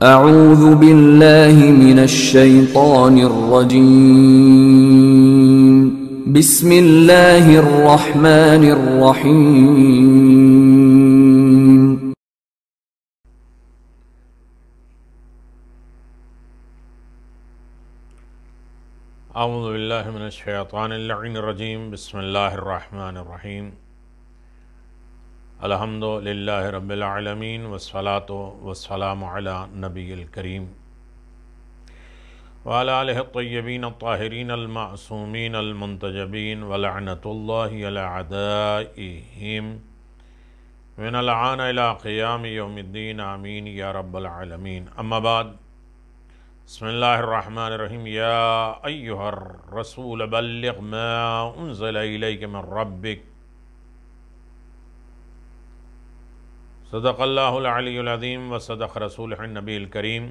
اعوذ باللہ من الشیطان الرجیم بسم اللہ الرحمن الرحیم اعوذ باللہ من الشیطان اللعین الرجیم بسم اللہ الرحمن الرحیم الحمد للہ رب العالمین والصلاة والسلام علی نبی الکریم وعلی آلہ الطیبین الطاہرین المعصومین المنتجبین ولعنۃ اللہ علی اعدائہم من العان الى قیام یوم الدین آمین یا رب العالمین. اما بعد، بسم اللہ الرحمن الرحیم. یا ایہا الرسول بلغ ما انزل الیک من ربک صدق اللہ العلی العظیم و صدق رسولہ النبی الکریم.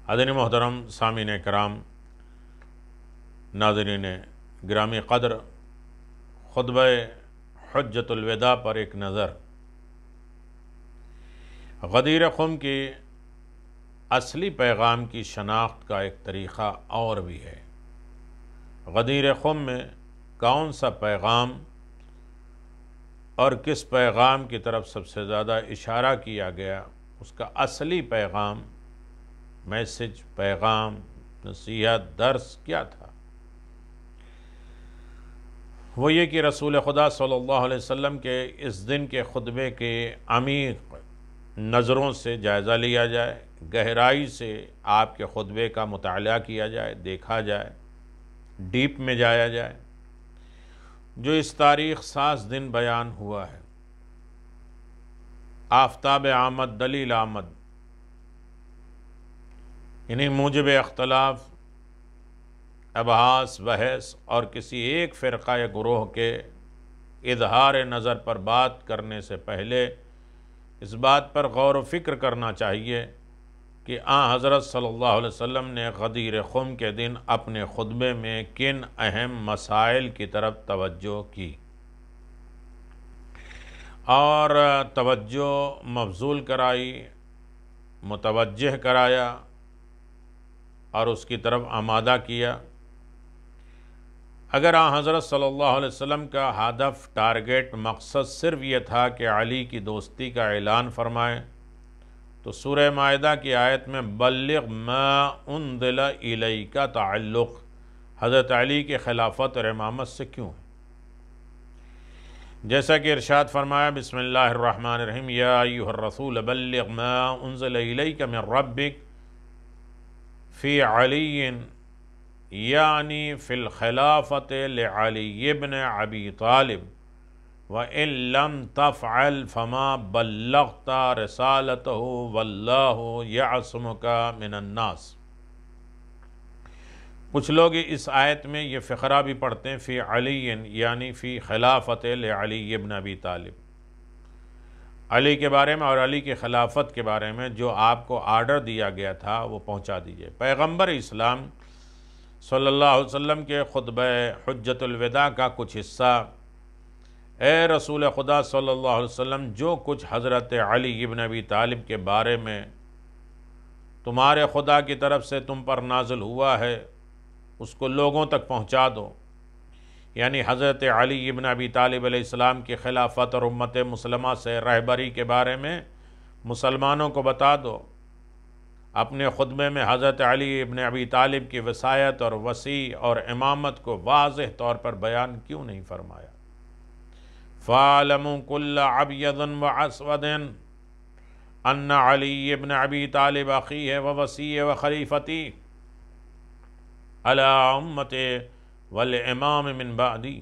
حاضرین محترم، سامعین کرام، ناظرین گرامی قدر، خطبہ حجۃ الوداع پر ایک نظر. غدیر خم کی اصلی پیغام کی شناخت کا ایک طریقہ اور بھی ہے. غدیر خم میں کون سا پیغام اور کس پیغام کی طرف سب سے زیادہ اشارہ کیا گیا، اس کا اصلی پیغام، میسج، پیغام، نصیحت، درس کیا تھا؟ وہ یہ کہ رسول خدا صلی اللہ علیہ وسلم کے اس دن کے خطبے کے عمیق نظروں سے جائزہ لیا جائے، گہرائی سے آپ کے خطبے کا مطالعہ کیا جائے، دیکھا جائے، ڈیپ میں جایا جائے. جو اس تاریخ ساز دن بیان ہوا ہے، آفتاب آمد، دلیل آمد، یعنی موجب اختلاف، ابحاث، بحث اور کسی ایک فرقہ یا گروہ کے اظہار نظر پر بات کرنے سے پہلے اس بات پر غور و فکر کرنا چاہیے کہ حضرت صلی اللہ علیہ وسلم نے غدیر خم کے دن اپنے خطبے میں کن اہم مسائل کی طرف توجہ کی اور توجہ مبذول کرائی، متوجہ کرایا اور اس کی طرف آمادہ کیا. اگر حضرت صلی اللہ علیہ وسلم کا ہدف، ٹارگیٹ، مقصد صرف یہ تھا کہ علی کی دوستی کا اعلان فرمائیں تو سورہ مائدہ کی آیت میں بلغ ما انزل الیک کا تعلق حضرت علی کے خلافت اور امامت سے کیوں ہے؟ جیسا کہ ارشاد فرمایا، بسم اللہ الرحمن الرحیم، یا ایہا الرسول بلغ ما انزل الیک من ربک فی علی، یعنی فی الخلافت لعلی ابن ابی طالب، وَإِن لَمْ تَفْعَلْ فَمَا بَلَّغْتَ رِسَالَتَهُ وَاللَّهُ يَعْصِمُكَ مِنَ النَّاسِ. کچھ لوگ اس آیت میں یہ فقرہ بھی پڑھتے ہیں فی علی، یعنی فی خلافت لعلی ابن ابی طالب، علی کے بارے میں اور علی کی خلافت کے بارے میں جو آپ کو آرڈر دیا گیا تھا وہ پہنچا دیجئے. پیغمبر اسلام صلی اللہ علیہ وسلم کے خطبہ حجۃ الوداع کا کچھ حصہ، اے رسول خدا صلی اللہ علیہ وسلم، جو کچھ حضرت علی ابن ابی طالب کے بارے میں تمہارے خدا کی طرف سے تم پر نازل ہوا ہے اس کو لوگوں تک پہنچا دو. یعنی حضرت علی ابن ابی طالب علیہ السلام کی خلافت اور امت مسلمہ سے رہبری کے بارے میں مسلمانوں کو بتا دو. اپنے خطبے میں حضرت علی ابن ابی طالب کی وصایت اور وصی اور امامت کو واضح طور پر بیان کیوں نہیں فرمایا؟ فَعَلَمُوا كُلَّ عَبْيَضٍ وَعَسْوَدٍ أَنَّ عَلِيِّ بْنَ أَبِي طَالِبَ أَخِيهِ وَوَصِيِّهِ وَخَلِيفَتِي عَلَىٰ أُمَّتِي وَالْإِمَامِ مِنْ بَعْدِي.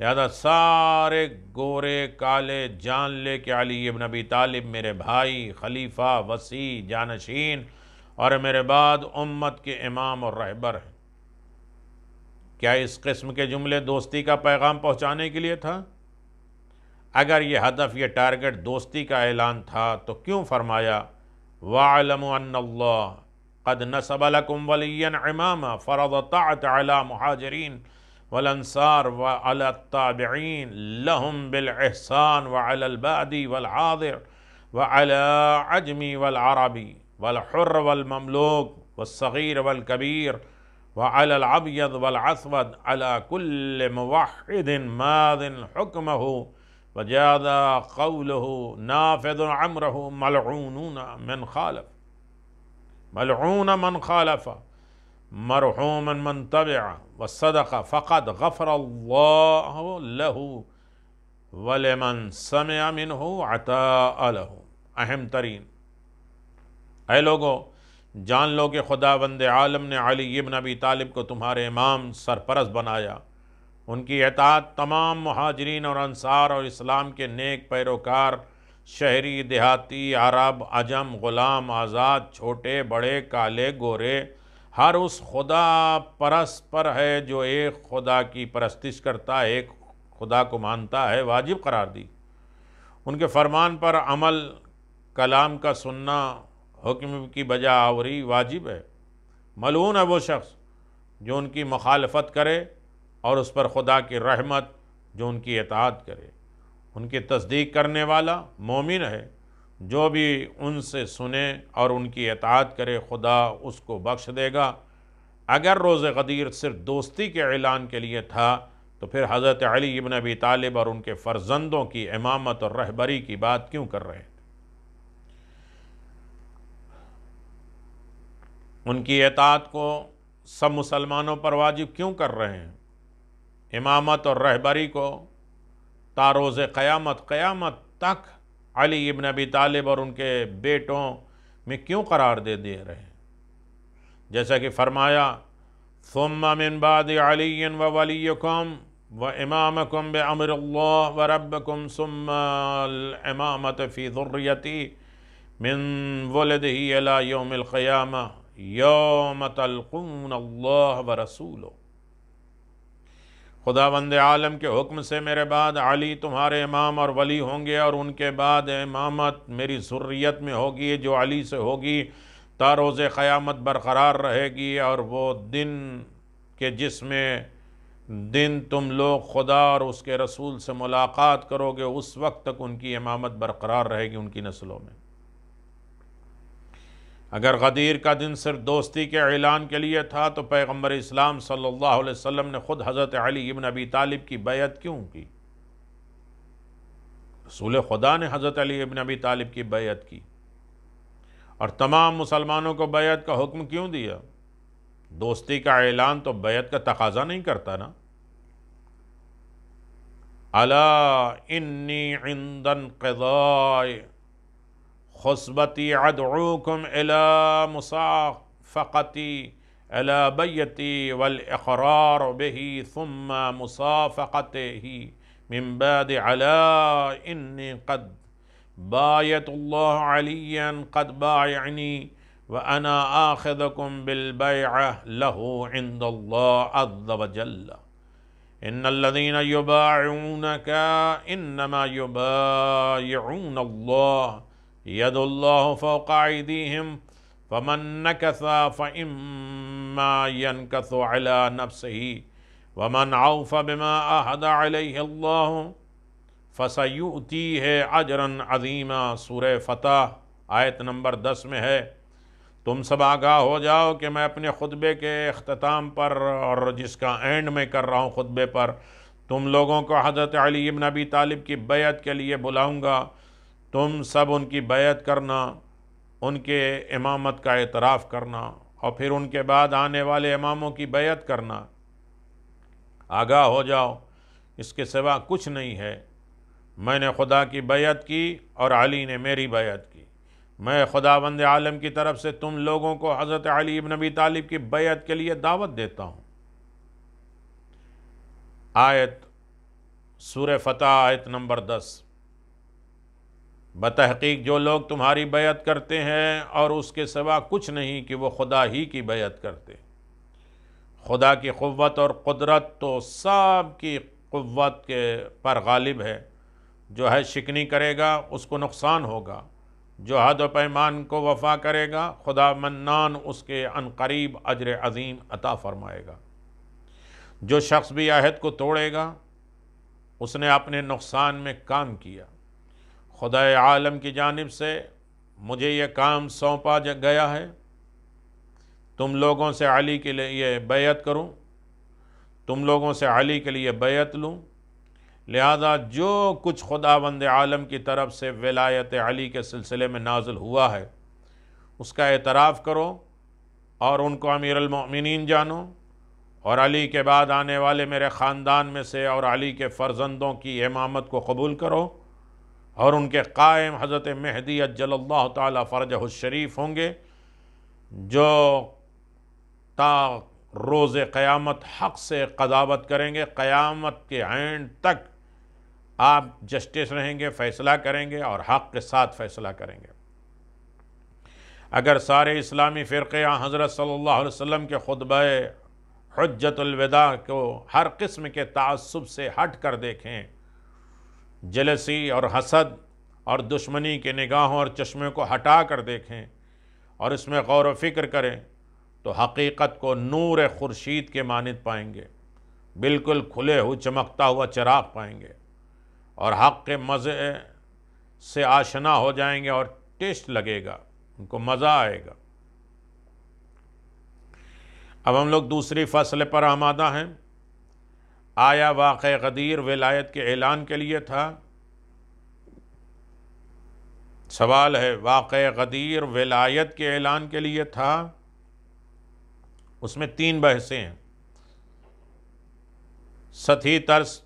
لہذا سارے گورے کالے جان لے کہ علی ابن ابی طالب میرے بھائی، خلیفہ، وصی، جانشین اور میرے بعد امت کے امام اور رہبر ہیں. کیا اس قسم کے جملے دوستی کا پیغام پہنچانے کے لیے تھا؟ اگر یہ ہدف، یہ ٹارگٹ دوستی کا اعلان تھا تو کیوں فرمایا وَاعْلَمُوا أَنَّ اللَّهَ قَدْ نَصَبَ لَكُمْ وَلِيًّا عِمَامًا فَرَضَ الطَّاعَةَ عَلَى مُهَاجِرِينَ وَالْأَنصَارِ وَعَلَى التَّابِعِينَ لَهُمْ بِالْإِحْسَانِ وَعَلَى الْبَادِ وَالْحَاضِرِ وعلی عجمی والعربی والحر والمملوک والصغیر والکبیر وعلی الابیض والاسود علی کل موحد ماض حکمہ وجاد قولہ نافذ امرہ ملعونون من خالف ملعون من خالف مرحوما من تبع وصدق فقد غفر اللہ لہ ولمن سمع منہ عطاء لہ۔ اہم ترین، اے لوگو جان لو کہ خداوند عالم نے علی ابن ابی طالب کو تمہارے امام سرپرست بنایا۔ ان کی اطاعت تمام مہاجرین اور انصار اور اسلام کے نیک پیروکار، شہری، دیہاتی، عرب، عجم، غلام، آزاد، چھوٹے بڑے، کالے گورے، ہر اس خدا پرست پر ہے جو ایک خدا کی پرستش کرتا ہے، ایک خدا کو مانتا ہے، واجب قرار دی۔ ان کے فرمان پر عمل، کلام کا سننا، حکم کی بجا آوری واجب ہے۔ ملعون ہے وہ شخص جو ان کی مخالفت کرے، اور اس پر خدا کی رحمت جو ان کی اطاعت کرے۔ ان کی تصدیق کرنے والا مومن ہے، جو بھی ان سے سنے اور ان کی اطاعت کرے خدا اس کو بخش دے گا۔ اگر روز غدیر صرف دوستی کے اعلان کے لیے تھا تو پھر حضرت علی ابن ابی طالب اور ان کے فرزندوں کی امامت اور رہبری کی بات کیوں کر رہے ہیں؟ ان کی اطاعت کو سب مسلمانوں پر واجب کیوں کر رہے ہیں؟ امامت اور رہبری کو تاروز قیامت تک علی ابن ابی طالب اور ان کے بیٹوں میں کیوں قرار دے رہے ہیں؟ جیسا کہ فرمایا ثم من بعد علی وولیکم وامامکم بامر اللہ وربکم ثم الامامت فی ذریتی من ولدہ الی یوم القیامہ یوم تلقون اللہ ورسولہ۔ خداوند عالم کے حکم سے میرے بعد علی تمہارے امام اور ولی ہوں گے، اور ان کے بعد امامت میری ذریت میں ہوگی جو علی سے ہوگی، تا روز قیامت برقرار رہے گی۔ اور وہ دن کہ جس میں دن تم لوگ خدا اور اس کے رسول سے ملاقات کرو گے، اس وقت تک ان کی امامت برقرار رہے گی ان کی نسلوں میں۔ اگر غدیر کا دن صرف دوستی کے اعلان کے لیے تھا تو پیغمبر اسلام صلی اللہ علیہ وسلم نے خود حضرت علی ابن ابی طالب کی بیعت کیوں کی؟ رسول خدا نے حضرت علی ابن ابی طالب کی بیعت کی، اور تمام مسلمانوں کو بیعت کا حکم کیوں دیا؟ دوستی کا اعلان تو بیعت کا تقاضا نہیں کرتا نا۔ الا انی عند انقضاء خصبتی ادعوکم الی مصافقتی الی بیتی والاقرار به ثم مصافقته من بعد علا انی قد بایت اللہ علیا قد بایعنی وانا آخذکم بالبیعہ له عند اللہ عز وجل ان الذین یبایعونک انما یبایعون اللہ ید اللہ فوق ایدیہم فمن نکث فإما ینکث علی نفسہ ومن عوف بما عہد علیہ اللہ فسیؤتیہ اجرا عظیما۔ سورہ فتح آیت نمبر 10 میں ہے، تم سب آگاہ ہو جاؤ کہ میں اپنے خطبے کے اختتام پر اور جس کا اینڈ میں کر رہا ہوں خطبے پر تم لوگوں کو حضرت علی ابن ابی طالب کی بیعت کے لیے بلاؤں گا۔ تم سب ان کی بیعت کرنا، ان کے امامت کا اعتراف کرنا، اور پھر ان کے بعد آنے والے اماموں کی بیعت کرنا۔ آگاہ ہو جاؤ اس کے سوا کچھ نہیں ہے۔ میں نے خدا کی بیعت کی اور علی نے میری بیعت کی۔ میں خداوند عالم کی طرف سے تم لوگوں کو حضرت علی ابن ابی طالب کی بیعت کے لیے دعوت دیتا ہوں۔ آیت سورہ فتح آیت نمبر 10۔ بتحقیق جو لوگ تمہاری بیعت کرتے ہیں اور اس کے سوا کچھ نہیں کہ وہ خدا ہی کی بیعت کرتے۔ خدا کی قوت اور قدرت تو سب کی قوت کے پر غالب ہے۔ جو عہد شکنی کرے گا اس کو نقصان ہوگا، جو عہد و پیمان کو وفا کرے گا خدا منان اس کے عنقریب اجر عظیم عطا فرمائے گا۔ جو شخص بھی عہد کو توڑے گا اس نے اپنے نقصان میں کام کیا۔ خدائے عالم کی جانب سے مجھے یہ کام سونپا گیا ہے، تم لوگوں سے علی کے لیے بیعت کروں، تم لوگوں سے علی کے لیے بیعت لوں، لہذا جو کچھ خداوند عالم کی طرف سے ولایت علی کے سلسلے میں نازل ہوا ہے اس کا اعتراف کرو اور ان کو امیر المؤمنین جانو، اور علی کے بعد آنے والے میرے خاندان میں سے اور علی کے فرزندوں کی امامت کو قبول کرو، اور ان کے قائم حضرت مہدی عجل اللہ تعالی فرجہ الشریف ہوں گے جو تا روز قیامت حق سے قضاوت کریں گے، قیامت کے اینڈ تک آپ جسٹس رہیں گے، فیصلہ کریں گے اور حق کے ساتھ فیصلہ کریں گے۔ اگر سارے اسلامی فرقے حضرت صلی اللہ علیہ وسلم کے خطبہ حجت الوداع کو ہر قسم کے تعصب سے ہٹ کر دیکھیں، جلسی اور حسد اور دشمنی کے نگاہوں اور چشمے کو ہٹا کر دیکھیں اور اس میں غور و فکر کریں تو حقیقت کو نور خورشید کے مانند پائیں گے، بالکل کھلے ہوئے چمکتا ہوا چراغ پائیں گے اور حق کے مزے سے آشنا ہو جائیں گے اور ٹیسٹ لگے گا، ان کو مزہ آئے گا۔ اب ہم لوگ دوسری فصل پر آمادہ ہیں۔ آیا واقع غدیر ولایت کے اعلان کے لیے تھا؟ سوال ہے، واقع غدیر ولایت کے اعلان کے لیے تھا؟ اس میں 3 بحثیں ہیں، سطحی طرز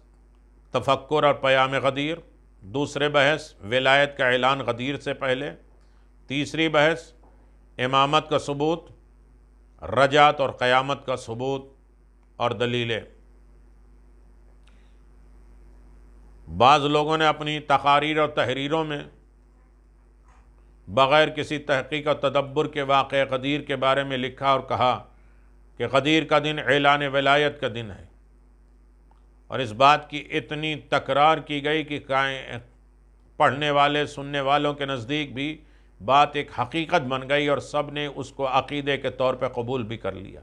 تفکر اور پیام غدیر، دوسرے بحث ولایت کا اعلان غدیر سے پہلے، تیسری بحث امامت کا ثبوت، رجعت اور قیامت کا ثبوت اور دلیلیں۔ بعض لوگوں نے اپنی تقاریر اور تحریروں میں بغیر کسی تحقیق اور تدبر کے واقع غدیر کے بارے میں لکھا اور کہا کہ غدیر کا دن اعلان ولایت کا دن ہے، اور اس بات کی اتنی تکرار کی گئی کہ پڑھنے والے سننے والوں کے نزدیک بھی بات ایک حقیقت بن گئی اور سب نے اس کو عقیدے کے طور پہ قبول بھی کر لیا۔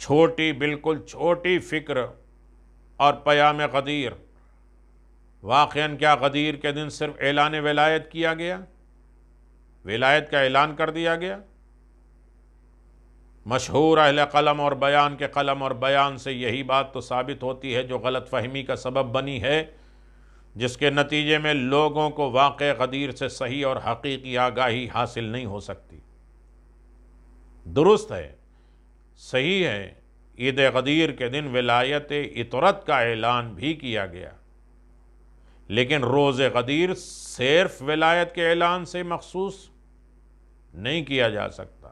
چھوٹی، بالکل چھوٹی فکر اور پیام غدیر۔ واقعاً کیا غدیر کے دن صرف اعلان ولایت کیا گیا؟ ولایت کا اعلان کر دیا گیا؟ مشہور اہل قلم اور بیان کے قلم اور بیان سے یہی بات تو ثابت ہوتی ہے جو غلط فہمی کا سبب بنی ہے، جس کے نتیجے میں لوگوں کو واقع غدیر سے صحیح اور حقیقی آگاہی حاصل نہیں ہو سکتی۔ درست ہے، صحیح ہے، عید غدیر کے دن ولایت اطرت کا اعلان بھی کیا گیا، لیکن روز غدیر صرف ولایت کے اعلان سے مخصوص نہیں کیا جا سکتا۔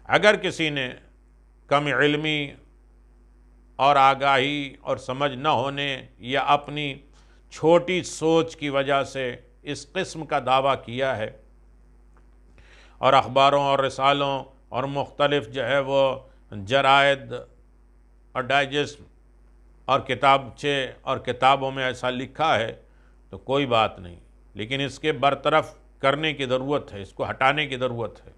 اگر کسی نے کم علمی اور آگاہی اور سمجھ نہ ہونے یا اپنی چھوٹی سوچ کی وجہ سے اس قسم کا دعویٰ کیا ہے اور اخباروں اور رسالوں اور مختلف وہ جرائد اور ڈائجسٹ اور کتابچے اور کتابوں میں ایسا لکھا ہے تو کوئی بات نہیں، لیکن اس کے برطرف کرنے کی ضرورت ہے، اس کو ہٹانے کی ضرورت ہے،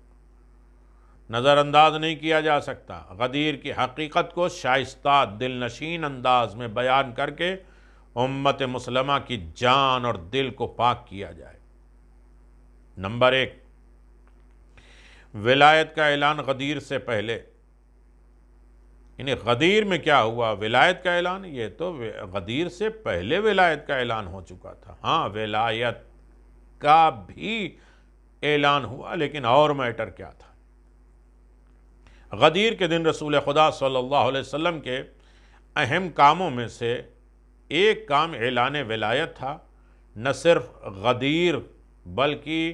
نظر انداز نہیں کیا جا سکتا۔ غدیر کی حقیقت کو شائستہ دل نشین انداز میں بیان کر کے امت مسلمہ کی جان اور دل کو پاک کیا جائے۔ نمبر 1، ولایت کا اعلان غدیر سے پہلے، یعنی غدیر میں کیا ہوا؟ ولایت کا اعلان، یہ تو غدیر سے پہلے ولایت کا اعلان ہو چکا تھا۔ ہاں، ولایت کا بھی اعلان ہوا، لیکن اور میٹر کیا تھا؟ غدیر کے دن رسول خدا صلی اللہ علیہ وسلم کے اہم کاموں میں سے ایک کام اعلان ولایت تھا۔ نہ صرف غدیر بلکہ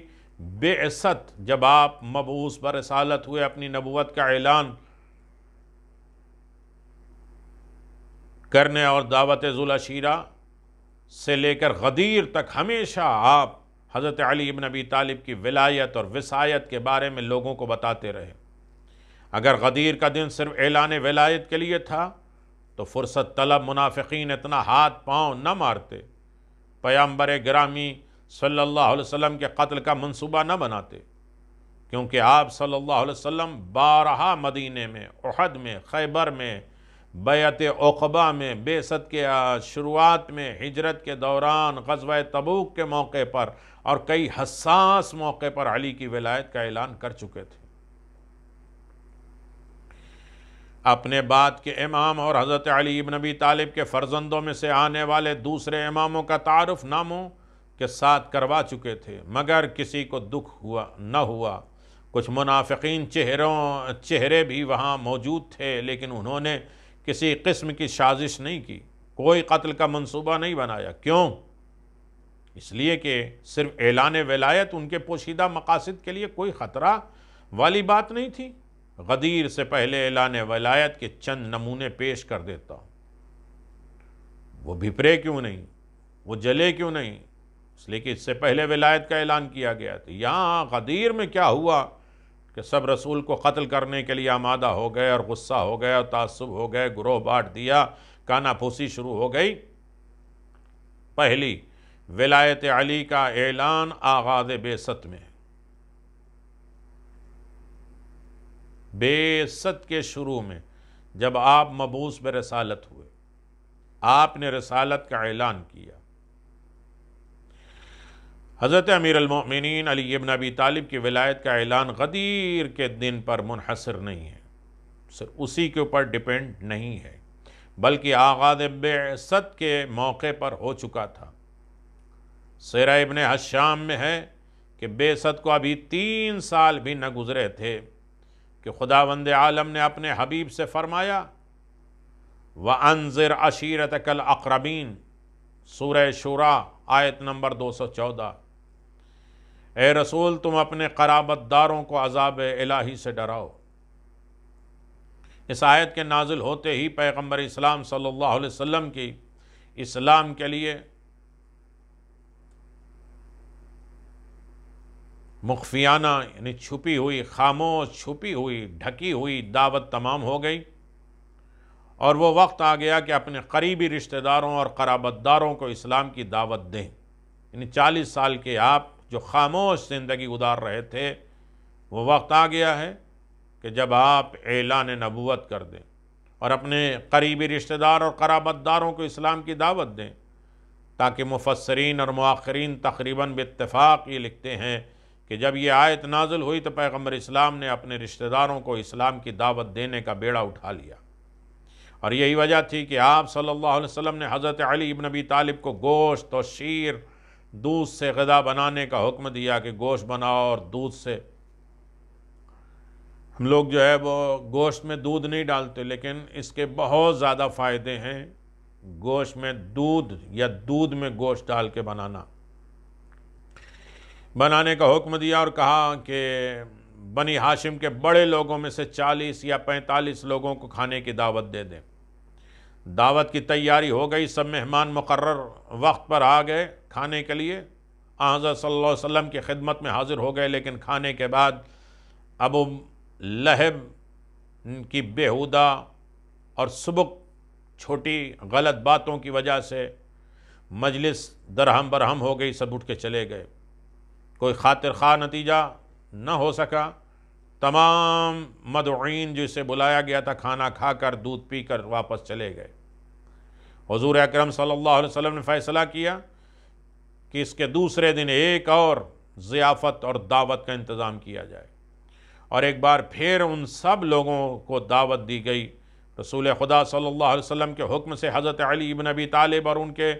بعثت، جب آپ مبعوث برسالت ہوئے، اپنی نبوت کا اعلان کرنے اور دعوت ذوالعشیرہ سے لے کر غدیر تک ہمیشہ آپ حضرت علی بن ابی طالب کی ولایت اور وصایت کے بارے میں لوگوں کو بتاتے رہے۔ اگر غدیر کا دن صرف اعلان ولایت کے لیے تھا تو فرصت طلب منافقین اتنا ہاتھ پاؤں نہ مارتے، پیغمبر گرامی صلی اللہ علیہ وسلم کے قتل کا منصوبہ نہ بناتے، کیونکہ آپ صلی اللہ علیہ وسلم بارہا مدینے میں، احد میں، خیبر میں، بیعت عقبہ میں، بعثت کے شروعات میں، ہجرت کے دوران، غزوہ تبوک کے موقع پر اور کئی حساس موقع پر علی کی ولایت کا اعلان کر چکے تھے۔ اپنے بعد کے امام اور حضرت علی بن ابی طالب کے فرزندوں میں سے آنے والے دوسرے اماموں کا تعارف ناموں کے ساتھ کروا چکے تھے، مگر کسی کو دکھ نہ ہوا۔ کچھ منافقین چہرے بھی وہاں موجود تھے، لیکن انہوں نے کسی قسم کی سازش نہیں کی، کوئی قتل کا منصوبہ نہیں بنایا۔ کیوں؟ اس لیے کہ صرف اعلان ولایت ان کے پوشیدہ مقاصد کے لیے کوئی خطرہ والی بات نہیں تھی۔ غدیر سے پہلے اعلان ولایت کے چند نمونے پیش کر دیتا ہوں۔ وہ بھپرے کیوں نہیں، وہ جلے کیوں نہیں؟ اس لیے کہ اس سے پہلے ولایت کا اعلان کیا گیا تھا۔ یہاں غدیر میں کیا ہوا کہ سب رسول کو قتل کرنے کے لیے آمادہ ہو گئے اور غصہ ہو گئے اور تعصب ہو گئے، گروہ بانٹ دیا، کانا پھوسی شروع ہو گئی۔ پہلی ولایت علی کا اعلان آغاز بعثت میں، بعثت کے شروع میں جب آپ مبعوث برسالت ہوئے، آپ نے رسالت کا اعلان کیا۔ حضرت امیر المؤمنین علی ابن ابی طالب کی ولایت کا اعلان غدیر کے دن پر منحصر نہیں ہے، صرف اسی کے اوپر ڈیپینڈ نہیں ہے، بلکہ آغاز بعثت کے موقع پر ہو چکا تھا۔ سیرہ ابن حشام میں ہے کہ بعثت کو ابھی 3 سال بھی نہ گزرے تھے کہ خداوند عالم نے اپنے حبیب سے فرمایا وَأَنذِرْ عَشِيرَتَكَ الْأَقْرَبِينَ، سورہ شورى آیت نمبر 214۔ اے رسول تم اپنے قرابت داروں کو عذاب الہی سے ڈراؤ۔ اس آیت کے نازل ہوتے ہی پیغمبر اسلام صلی اللہ علیہ وسلم کی اسلام کے لیے مخفیانہ یعنی چھپی ہوئی، خاموش، چھپی ہوئی، ڈھکی ہوئی دعوت تمام ہو گئی، اور وہ وقت آ گیا کہ اپنے قریبی رشتہ داروں اور قرابت داروں کو اسلام کی دعوت دیں۔ یعنی 40 سال کے آپ جو خاموش زندگی گزار رہے تھے، وہ وقت آ گیا ہے کہ جب آپ اعلان نبوت کر دیں اور اپنے قریبی رشتہ دار اور قرابت داروں کو اسلام کی دعوت دیں، تاکہ مفسرین اور مؤخرین تقریباً باتفاق یہ لکھتے ہیں کہ جب یہ آیت نازل ہوئی تو پیغمبر اسلام نے اپنے رشتہ داروں کو اسلام کی دعوت دینے کا بیڑا اٹھا لیا، اور یہی وجہ تھی کہ آپ صلی اللہ علیہ وسلم نے حضرت علی بن ابی طالب کو گوشت اور شیر، دودھ سے غذا بنانے کا حکم دیا کہ گوشت بناؤ اور دودھ سے۔ ہم لوگ جو ہے وہ گوشت میں دودھ نہیں ڈالتے، لیکن اس کے بہت زیادہ فائدے ہیں۔ گوشت میں دودھ یا دودھ میں گوشت ڈال کے بنانے کا حکم دیا، اور کہا کہ بنی ہاشم کے بڑے لوگوں میں سے 40 یا 45 لوگوں کو کھانے کی دعوت دے دیں۔ دعوت کی تیاری ہو گئی، سب مہمان مقرر وقت پر آ گئے کھانے کے لیے، حضرت صلی اللہ علیہ وسلم کی خدمت میں حاضر ہو گئے، لیکن کھانے کے بعد ابو لہب کی بیہودہ اور سبک چھوٹی غلط باتوں کی وجہ سے مجلس درہم برہم ہو گئی، سب اٹھ کے چلے گئے، کوئی خاطر خواہ نتیجہ نہ ہو سکا۔ تمام مدعوین جسے بلایا گیا تھا کھانا کھا کر دودھ پی کر واپس چلے گئے۔ حضور اکرم صلی اللہ علیہ وسلم نے فیصلہ کیا کہ اس کے دوسرے دن ایک اور ضیافت اور دعوت کا انتظام کیا جائے، اور ایک بار پھر ان سب لوگوں کو دعوت دی گئی۔ رسول خدا صلی اللہ علیہ وسلم کے حکم سے حضرت علی بن ابی طالب اور ان کے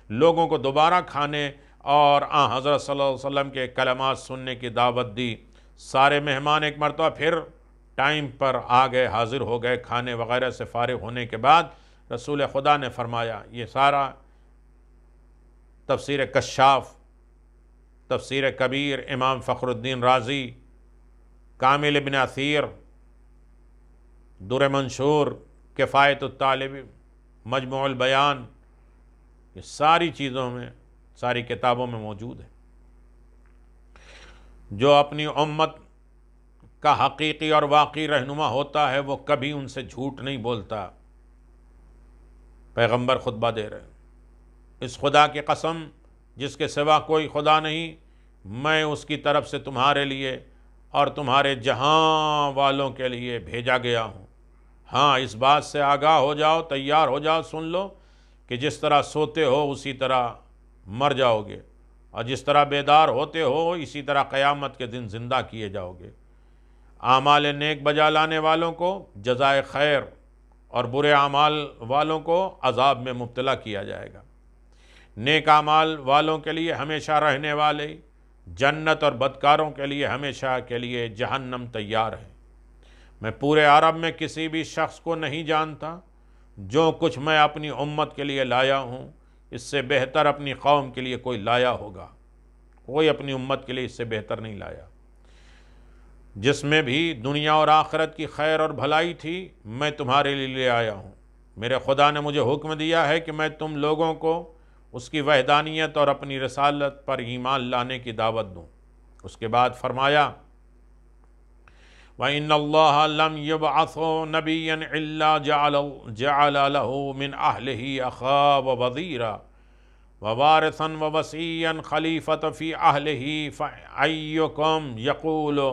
لوگوں کو دوبارہ کھانے اور حضرت صلی اللہ علیہ وسلم کے کلمات سننے کی دعوت دی۔ سارے مہمان ایک مرتبہ پھر ٹائم پر آ گئے، حاضر ہو گئے۔ کھانے وغیرہ سے فارغ ہونے کے بعد رسول خدا نے فرمایا، یہ سارا تفسیر کشاف، تفسیر کبیر، امام فخر الدین رازی، کامل ابن اثیر، در منشور، کفایت الطالب، مجموع البیان، یہ ساری چیزوں میں، ساری کتابوں میں موجود ہے۔ جو اپنی امت کا حقیقی اور واقعی رہنما ہوتا ہے وہ کبھی ان سے جھوٹ نہیں بولتا۔ پیغمبر خطبہ دے رہے ہیں، اس خدا کی قسم جس کے سوا کوئی خدا نہیں، میں اس کی طرف سے تمہارے لیے اور تمہارے جہاں والوں کے لیے بھیجا گیا ہوں۔ ہاں اس بات سے آگاہ ہو جاؤ، تیار ہو جاؤ، سن لو کہ جس طرح سوتے ہو اسی طرح مر جاؤ گے، اور جس طرح بیدار ہوتے ہو اسی طرح قیامت کے دن زندہ کیے جاؤ گے۔ اعمال نیک بجا لانے والوں کو جزائے خیر اور برے اعمال والوں کو عذاب میں مبتلا کیا جائے گا۔ نیک اعمال والوں کے لیے ہمیشہ رہنے والے جنت، اور بدکاروں کے لیے ہمیشہ کے لیے جہنم تیار ہے۔ میں پورے عرب میں کسی بھی شخص کو نہیں جانتا جو کچھ میں اپنی امت کے لیے لایا ہوں اس سے بہتر اپنی قوم کے لیے کوئی لایا ہوگا۔ کوئی اپنی امت کے لیے اس سے بہتر نہیں لایا۔ جس میں بھی دنیا اور آخرت کی خیر اور بھلائی تھی میں تمہارے لیے لے آیا ہوں۔ میرے خدا نے مجھے حکم دیا ہے کہ میں تم لوگوں کو اس کی وحدانیت اور اپنی رسالت پر ایمان لانے کی دعوت دوں۔ اس کے بعد فرمایا وَإِنَّ اللَّهَ لَمْ يَبْعَثْ نَبِيًّا إِلَّا جَعَلَ لَهُ مِنْ أَهْلِهِ أَخًا وَوَزِيرًا وَوَارِثًا وَوَصِيًّا خَلِيفَةً فِي أَهْلِهِ فَأَيُّكُمْ يَقُولُ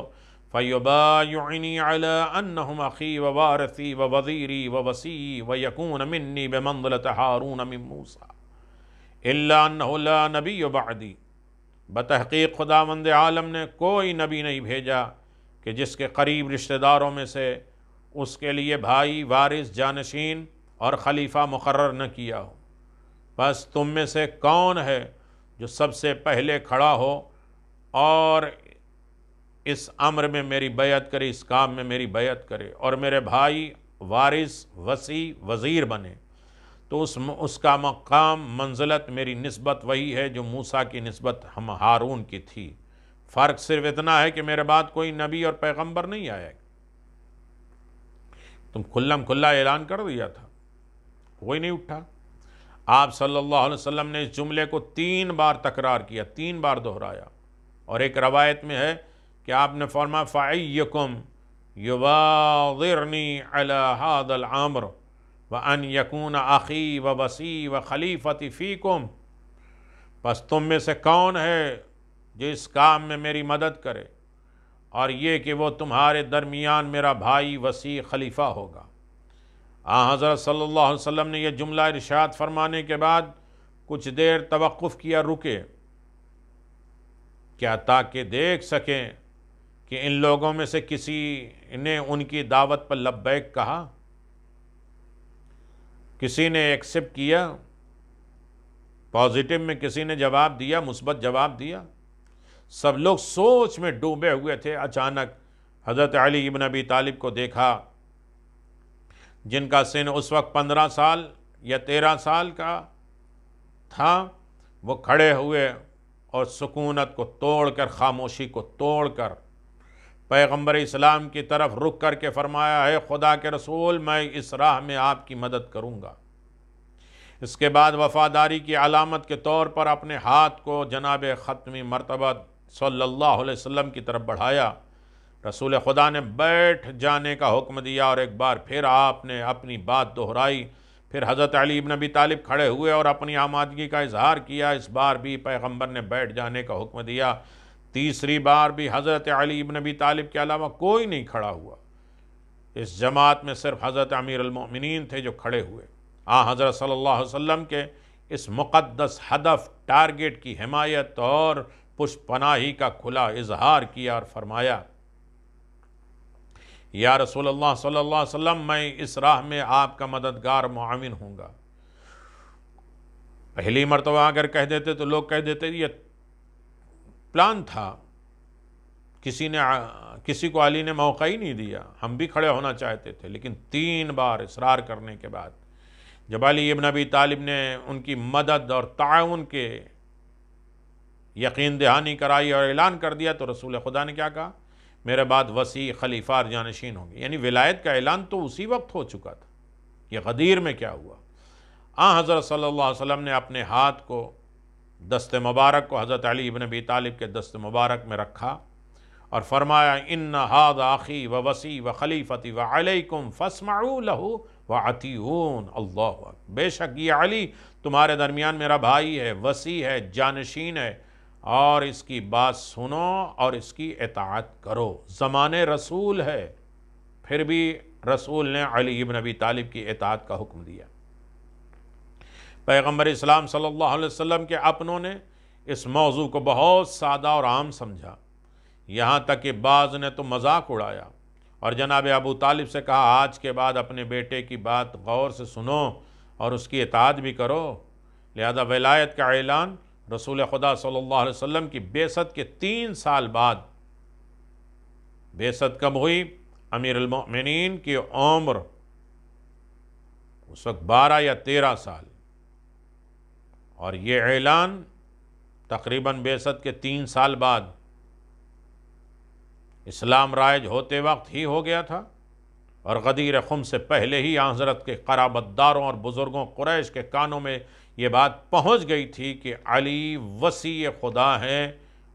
فَيُبَايِعُنِي عَلَىٰ أَنَّهُمْ أَخِي وَوَارِثِي وَوَزِيرِي وَوَصِيِّي وَيَكُونَ مِنِّي بِمَنزِلَةِ هَارُونَ مِن مُوسَىٰ إِلَّا أَنَّهُ لَا نَبِيَّ بَعْدِي۔ بتحقیق خداوند عالم نے کوئی نبی نہیں بھیجا کہ جس کے قریب رشتہ داروں میں سے اس کے لیے بھائی، وارث، جانشین اور خلیفہ مقرر نہ کیا ہو۔ بس تم میں سے کون ہے جو سب سے پہلے کھڑا ہو اور اس امر میں میری بیعت کرے، اس کام میں میری بیعت کرے اور میرے بھائی وارث، وصی، وزیر بنے، تو اس کا مقام، منزلت، میری نسبت وہی ہے جو موسیٰ کی نسبت ہم ہارون کی تھی۔ فرق صرف اتنا ہے کہ میرے بعد کوئی نبی اور پیغمبر نہیں آیا۔ تم کھلم کھلا اعلان کر دیا تھا، کوئی نہیں اٹھا۔ آپ صلی اللہ علیہ وسلم نے اس جملے کو 3 بار تکرار کیا، 3 بار دہرایا، اور ایک روایت میں ہے کہ آپ نے فرمایا فَأَيُّكُمْ يُبَاضِرْنِي عَلَىٰ هَذَا الْأَمْرِ وَأَنْ يَكُونَ أَخِي وَوَصِيِّي وَخَلِيفَتِي فِيكُمْ۔ بس تم میں سے کون ہے جو اس کام میں میری مدد کرے، اور یہ کہ وہ تمہارے درمیان میرا بھائی، وصی، خلیفہ ہوگا۔ حضرت صلی اللہ علیہ وسلم نے یہ جملہ ارشاد فرمانے کے بعد کچھ دیر توقف کیا، رکے، کیا تاکہ دیکھ سکیں کہ ان لوگوں میں سے کسی نے ان کی دعوت پر لبیک کہا، کسی نے ایکسپٹ کیا، پازیٹو میں کسی نے جواب دیا، مثبت جواب دیا۔ سب لوگ سوچ میں ڈوبے ہوئے تھے۔ اچانک حضرت علی ابن ابی طالب کو دیکھا، جن کا سن اس وقت 15 سال یا 13 سال کا تھا۔ وہ کھڑے ہوئے اور سکونت کو توڑ کر، خاموشی کو توڑ کر پیغمبر اسلام کی طرف رک کر کے فرمایا، اے خدا کے رسول، میں اس راہ میں آپ کی مدد کروں گا۔ اس کے بعد وفاداری کی علامت کے طور پر اپنے ہاتھ کو جناب ختمی مرتبہ صلی اللہ علیہ وسلم کی طرف بڑھایا۔ رسول خدا نے بیٹھ جانے کا حکم دیا، اور ایک بار پھر آپ نے اپنی بات دہرائی۔ پھر حضرت علی ابن ابی طالب کھڑے ہوئے اور اپنی آمادگی کا اظہار کیا۔ اس بار بھی پیغمبر نے بیٹھ جانے کا حکم دیا۔ تیسری بار بھی حضرت علی ابن ابی طالب کے علاوہ کوئی نہیں کھڑا ہوا۔ اس جماعت میں صرف حضرت امیر المؤمنین تھے جو کھڑے ہوئے۔ حضرت صلی اللہ علیہ وسلم کے اس مقدس ہدف، ٹارگٹ کی حمایت اور پشت پناہی کا کھلا اظہار کیا، اور فرمایا، یا رسول اللہ صلی اللہ علیہ وسلم، میں اس راہ میں آپ کا مددگار، معاون ہوں گا۔ پہلی مرتبہ اگر کہہ دیتے تو لوگ کہہ دیتے یہ پلان تھا، کسی کو علی نے موقع ہی نہیں دیا، ہم بھی کھڑے ہونا چاہتے تھے۔ لیکن 3 بار اصرار کرنے کے بعد جب علی ابن ابی طالب نے ان کی مدد اور تعاون کے یقین دہانی کرائی اور اعلان کر دیا، تو رسول خدا نے کیا کہا؟ میرے بعد وصی، خلیفہ اور جانشین ہوں گے۔ یعنی ولایت کا اعلان تو اسی وقت ہو چکا تھا۔ یہ غدیر میں کیا ہوا؟ حضرت صلی اللہ علیہ وسلم نے اپنے ہاتھ کو، دست مبارک کو حضرت علی ابن ابی طالب کے دست مبارک میں رکھا اور فرمایا، ان ھذا اخی و وصی و خلیفتی و علیکم فاسمعوا لہ وَعَتِیُون۔ اللہ اکبر، بے شک یہ علی تمہارے درمیان میرا بھائی ہے، وصی ہے، جانشین ہے، اور اس کی بات سنو اور اس کی اطاعت کرو۔ زمانے رسول ہے، پھر بھی رسول نے علی ابن ابی طالب کی اطاعت کا حکم دیا۔ پیغمبر اسلام صلی اللہ علیہ وسلم کے اپنوں نے اس موضوع کو بہت سادہ اور عام سمجھا، یہاں تک کہ بعض نے تو مذاق اڑایا اور جناب ابو طالب سے کہا آج کے بعد اپنے بیٹے کی بات غور سے سنو اور اس کی اطاعت بھی کرو۔ لہذا ولایت کا اعلان رسول خدا صلی اللہ علیہ وسلم کی بعثت کے 3 سال بعد، بعثت کب ہوئی؟ امیر المؤمنین کی عمر اس وقت 12 یا 13 سال، اور یہ اعلان تقریباً بعثت کے 3 سال بعد اسلام رائج ہوتے وقت ہی ہو گیا تھا، اور غدیر خم سے پہلے ہی حضرت کے قرابت داروں اور بزرگوں قریش کے کانوں میں یہ بات پہنچ گئی تھی کہ علی وصی خدا ہیں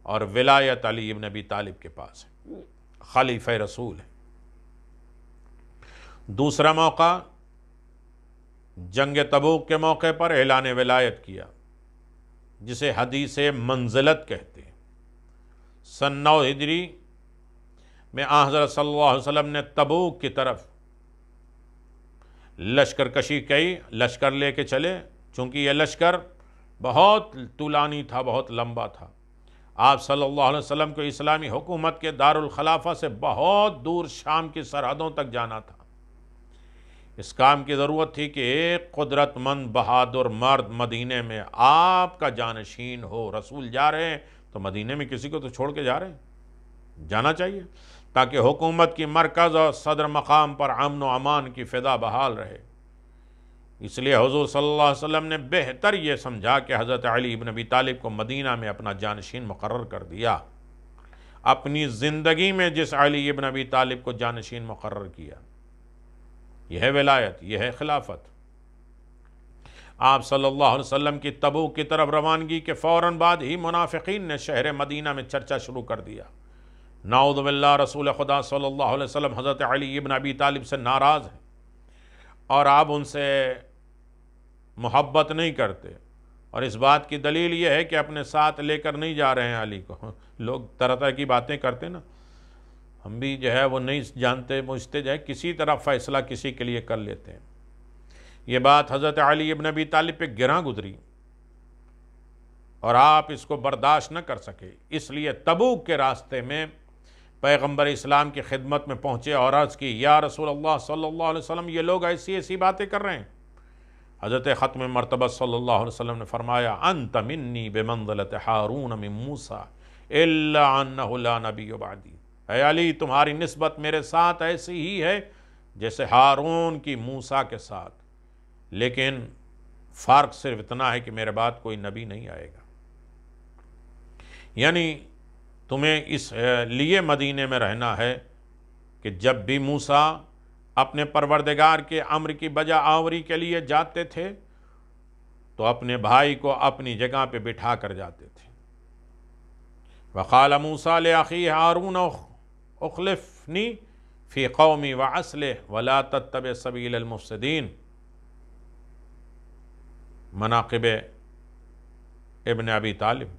اور ولایت علی ابن ابی طالب کے پاس ہے، خلیفہ رسول ہے۔ دوسرا موقع جنگ تبوک کے موقع پر اعلان ولایت کیا، جسے حدیث منزلت کہتے ہیں۔ سن 9 ہجری میں حضرت صلی اللہ علیہ وسلم نے تبوک کی طرف لشکر کشی کی، لشکر لے کے چلے، چونکہ یہ لشکر بہت طولانی تھا، بہت لمبا تھا۔ آپ صلی اللہ علیہ وسلم کو اسلامی حکومت کے دارالخلافہ سے بہت دور شام کی سرحدوں تک جانا تھا۔ اس کام کی ضرورت تھی کہ ایک قدرت مند بہادر مرد مدینے میں آپ کا جانشین ہو۔ رسول جا رہے ہیں تو مدینے میں کسی کو تو چھوڑ کے جا رہے ہیں، جانا چاہیے تاکہ حکومت کی مرکز اور صدر مقام پر امن و امان کی فضا بحال رہے۔ اس لیے حضور صلی اللہ علیہ وسلم نے بہتر یہ سمجھا کہ حضرت علی ابن ابی طالب کو مدینہ میں اپنا جانشین مقرر کر دیا۔ اپنی زندگی میں جس علی ابن ابی طالب کو جانشین مقرر کیا، یہ ہے ولایت، یہ ہے خلافت۔ آپ صلی اللہ علیہ وسلم کی تبوک کی طرف روانگی کے فوراً بعد ہی منافقین نے شہر مدینہ میں چرچا شروع کر دیا۔ نعوذ باللہ، رسول خدا صلی اللہ علیہ وسلم حضرت علی ابن ابی طالب سے ناراض ہیں اور آپ ان سے محبت نہیں کرتے، اور اس بات کی دلیل یہ ہے کہ اپنے ساتھ لے کر نہیں جا رہے ہیں علی کو۔ لوگ طرح طرح کی باتیں کرتے نا، ہم بھی جو ہے وہ نہیں جانتے مجھتے جو ہے کسی طرح فیصلہ کسی کے لیے کر لیتے ہیں۔ یہ بات حضرت علی ابن ابی طالب پہ گراں گزری اور آپ اس کو برداشت نہ کر سکے، اس لیے تبوک کے راستے میں پیغمبر اسلام کی خدمت میں پہنچے اور عرض کی، یا رسول اللہ صلی اللہ علیہ وسلم، یہ لوگ ایسی ایسی باتیں کر رہے ہیں۔ حضرت ختم مرتبہ صلی اللہ علیہ وسلم نے فرمایا، انت منی بمنزلۃ ہارون من موسیٰ الا انہ لا نبی بعدی۔ اے علی، تمہاری نسبت میرے ساتھ ایسی ہی ہے جیسے ہارون کی موسیٰ کے ساتھ، لیکن فرق صرف اتنا ہے کہ میرے بعد کوئی نبی نہیں آئے گا۔ یعنی تمہیں اس لیے مدینے میں رہنا ہے کہ جب بھی موسیٰ اپنے پروردگار کے امر کی بجا آوری کے لیے جاتے تھے تو اپنے بھائی کو اپنی جگہ پہ بٹھا کر جاتے تھے۔ وقال موسیٰ لأخیہ ہارون اخلفنی فی قومی واصلح ولا تتبع سبیل المفسدین۔ مناقب ابن ابی طالب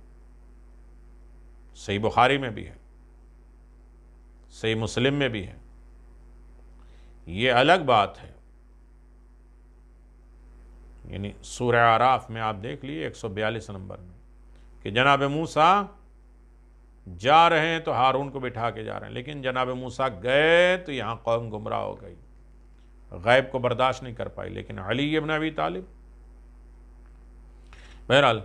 صحیح بخاری میں بھی ہے، صحیح مسلم میں بھی ہے۔ یہ الگ بات ہے، یعنی سورہ اعراف میں آپ دیکھ لیے 142 نمبر میں کہ جناب موسیٰ جا رہے ہیں تو ہارون کو بٹھا کے جا رہے ہیں، لیکن جناب موسیٰ گئے تو یہاں قوم گمراہ ہو گئی، غیب کو برداشت نہیں کر پائی۔ لیکن علی ابن ابی طالب، بہرحال،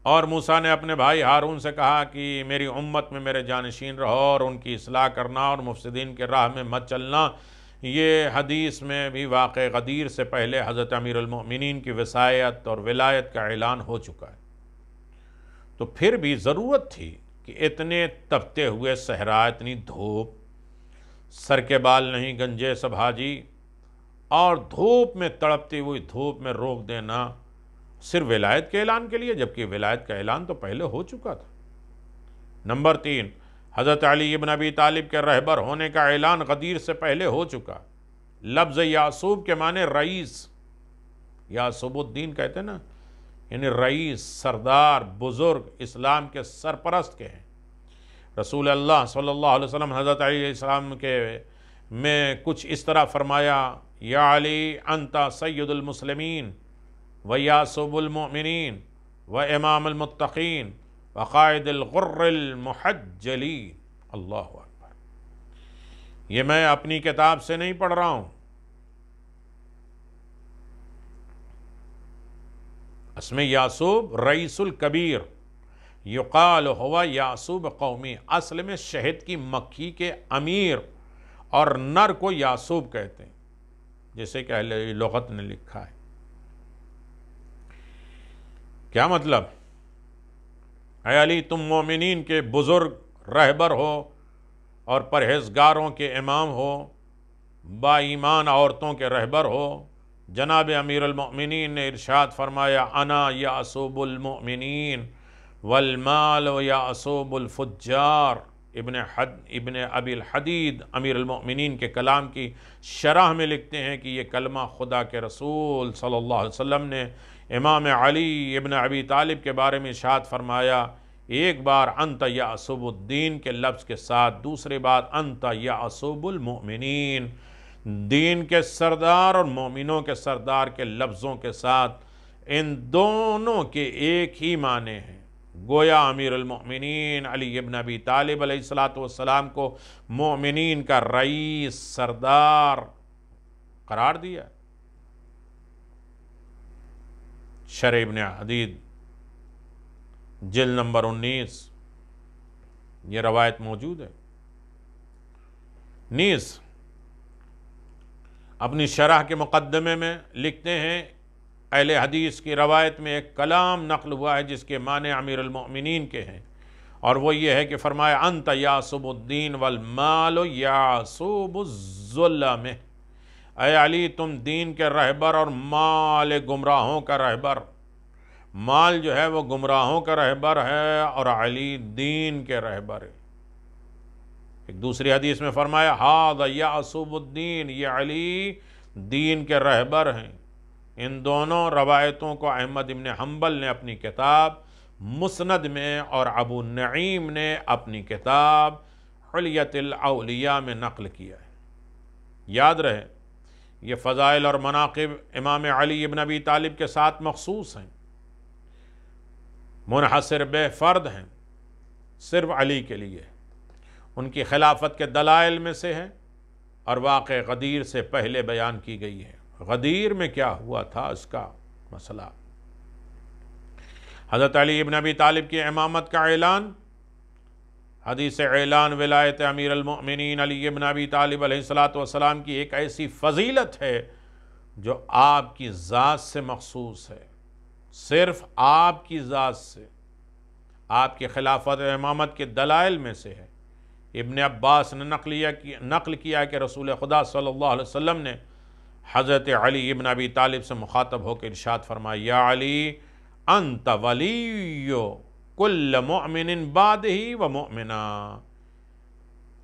اور موسیٰ نے اپنے بھائی ہارون سے کہا کہ میری امت میں میرے جانشین رہو اور ان کی اصلاح کرنا اور مفسدین کے راہ میں مت چلنا۔ یہ حدیث میں بھی واقع غدیر سے پہلے حضرت امیر المؤمنین کی وصایت اور ولایت کا اعلان ہو چکا ہے۔ تو پھر بھی ضرورت تھی کہ اتنے تپتے ہوئے صحرا، اتنی دھوپ، سر کے بال نہیں گنجے سب حاجی، اور دھوپ میں تڑپتی ہوئی دھوپ میں روک دینا صرف ولایت کے اعلان کے لیے، جبکہ ولایت کا اعلان تو پہلے ہو چکا تھا۔ نمبر 3، حضرت علی ابن ابی طالب کے رہبر ہونے کا اعلان غدیر سے پہلے ہو چکا۔ لفظ یعصوب کے معنی رئیس، یعصوب الدین کہتے ہیں نا، یعنی رئیس، سردار، بزرگ، اسلام کے سرپرست کے ہیں۔ رسول اللہ صلی اللہ علیہ وسلم حضرت علی علیہ السلام کے میں کچھ اس طرح فرمایا، یا علی انت سید المسلمین و یاسب المؤمنین و امام المتقین و قائد الغر المحجلین۔ اللہ اکبر، یہ میں اپنی کتاب سے نہیں پڑھ رہا ہوں، اسم یاسوب رئیس الکبیر، یقال ہوا یاسوب قومی، اصل میں شہد کی مکھی کے امیر اور نر کو یاسوب کہتے ہیں، جیسے کہ اہل لغت نے لکھا ہے۔ کیا مطلب؟ اے علی تم مومنین کے بزرگ رہبر ہو اور پرہیزگاروں کے امام ہو، با ایمان عورتوں کے رہبر ہو۔ جناب امیر المؤمنین نے ارشاد فرمایا، انا یعصوب المؤمنین والمال یعصوب الفجار۔ ابن ابی الحدید امیر المؤمنین کے کلام کی شرح میں لکھتے ہیں کہ یہ کلمہ خدا کے رسول صلی اللہ علیہ وسلم نے امام علی ابن ابی طالب کے بارے میں ارشاد فرمایا، ایک بار انت یعصوب الدین کے لفظ کے ساتھ، دوسری بات انت یعصوب المؤمنین، دین کے سردار اور مومنوں کے سردار کے لفظوں کے ساتھ۔ ان دونوں کے ایک ہی معنی ہیں۔ گویا امیر المؤمنین علی ابن ابی طالب علیہ السلام کو مومنین کا رئیس، سردار قرار دیا۔ شرح ابن حدید جلد نمبر 19 یہ روایت موجود ہے۔ نیز اپنی شرح کے مقدمے میں لکھتے ہیں، اہل حدیث کی روایت میں ایک کلام نقل ہوا ہے جس کے معنی امیر المؤمنین کے ہیں، اور وہ یہ ہے کہ فرمایا، انت یعصب الدین والمال یعصب الظلم۔ اے علی تم دین کے رہبر اور مال گمراہوں کا رہبر۔ مال جو ہے وہ گمراہوں کا رہبر ہے اور علی دین کے رہبر ہے۔ ایک دوسری حدیث میں فرمایا، ھذا یعصب الدین، یہ علی دین کے رہبر ہیں۔ ان دونوں روایتوں کو احمد ابن حنبل نے اپنی کتاب مسند میں اور ابو نعیم نے اپنی کتاب حلیۃ الاولیاء میں نقل کیا ہے۔ یاد رہے، یہ فضائل اور مناقب امام علی ابن ابی طالب کے ساتھ مخصوص ہیں، منحصر بے فرد ہیں، صرف علی کے لیے۔ ان کی خلافت کے دلائل میں سے ہے اور واقع غدیر سے پہلے بیان کی گئی ہے۔ غدیر میں کیا ہوا تھا اس کا مسئلہ۔ حضرت علی ابن ابی طالب کی امامت کا اعلان، حدیث اعلان ولایت امیر المؤمنین علی ابن ابی طالب علیہ السلام کی ایک ایسی فضیلت ہے جو آپ کی ذات سے مخصوص ہے، صرف آپ کی ذات سے۔ آپ کی خلافت امامت کے دلائل میں سے ہے۔ ابن عباس نے نقل کیا کہ رسول خدا صلی اللہ علیہ وسلم نے حضرت علی ابن ابی طالب سے مخاطب ہو کے ارشاد فرمایا، یا علی انت ولی کل مؤمن بعدہ و مؤمنہ۔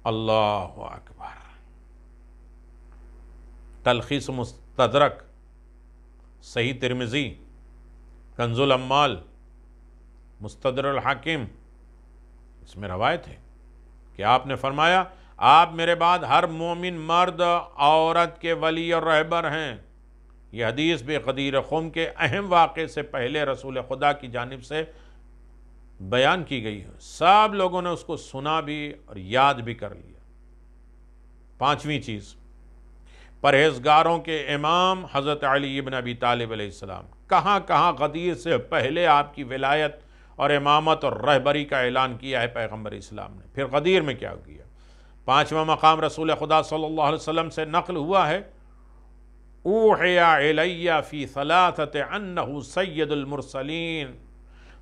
اللہ اکبر۔ تلخیص مستدرک، صحیح ترمذی، کنز الاموال، مستدرک الحاکم، اس میں روایت ہے کہ آپ نے فرمایا، آپ میرے بعد ہر مومن مرد عورت کے ولی اور رہبر ہیں۔ یہ حدیث بھی غدیر خم کے اہم واقعے سے پہلے رسول خدا کی جانب سے بیان کی گئی ہے۔ سب لوگوں نے اس کو سنا بھی اور یاد بھی کر لیا۔ پانچویں چیز، پرہیزگاروں کے امام حضرت علی ابن ابی طالب علیہ السلام۔ کہاں کہاں غدیر سے پہلے آپ کی ولایت اور امامت اور رہبری کا اعلان کیا ہے پیغمبر اسلام نے، پھر غدیر میں کیا کیا؟ پانچواں مقام رسول خدا صلی اللہ علیہ وسلم سے نقل ہوا ہے، اوحی الی فی ثلاثۃ انہ سید المرسلین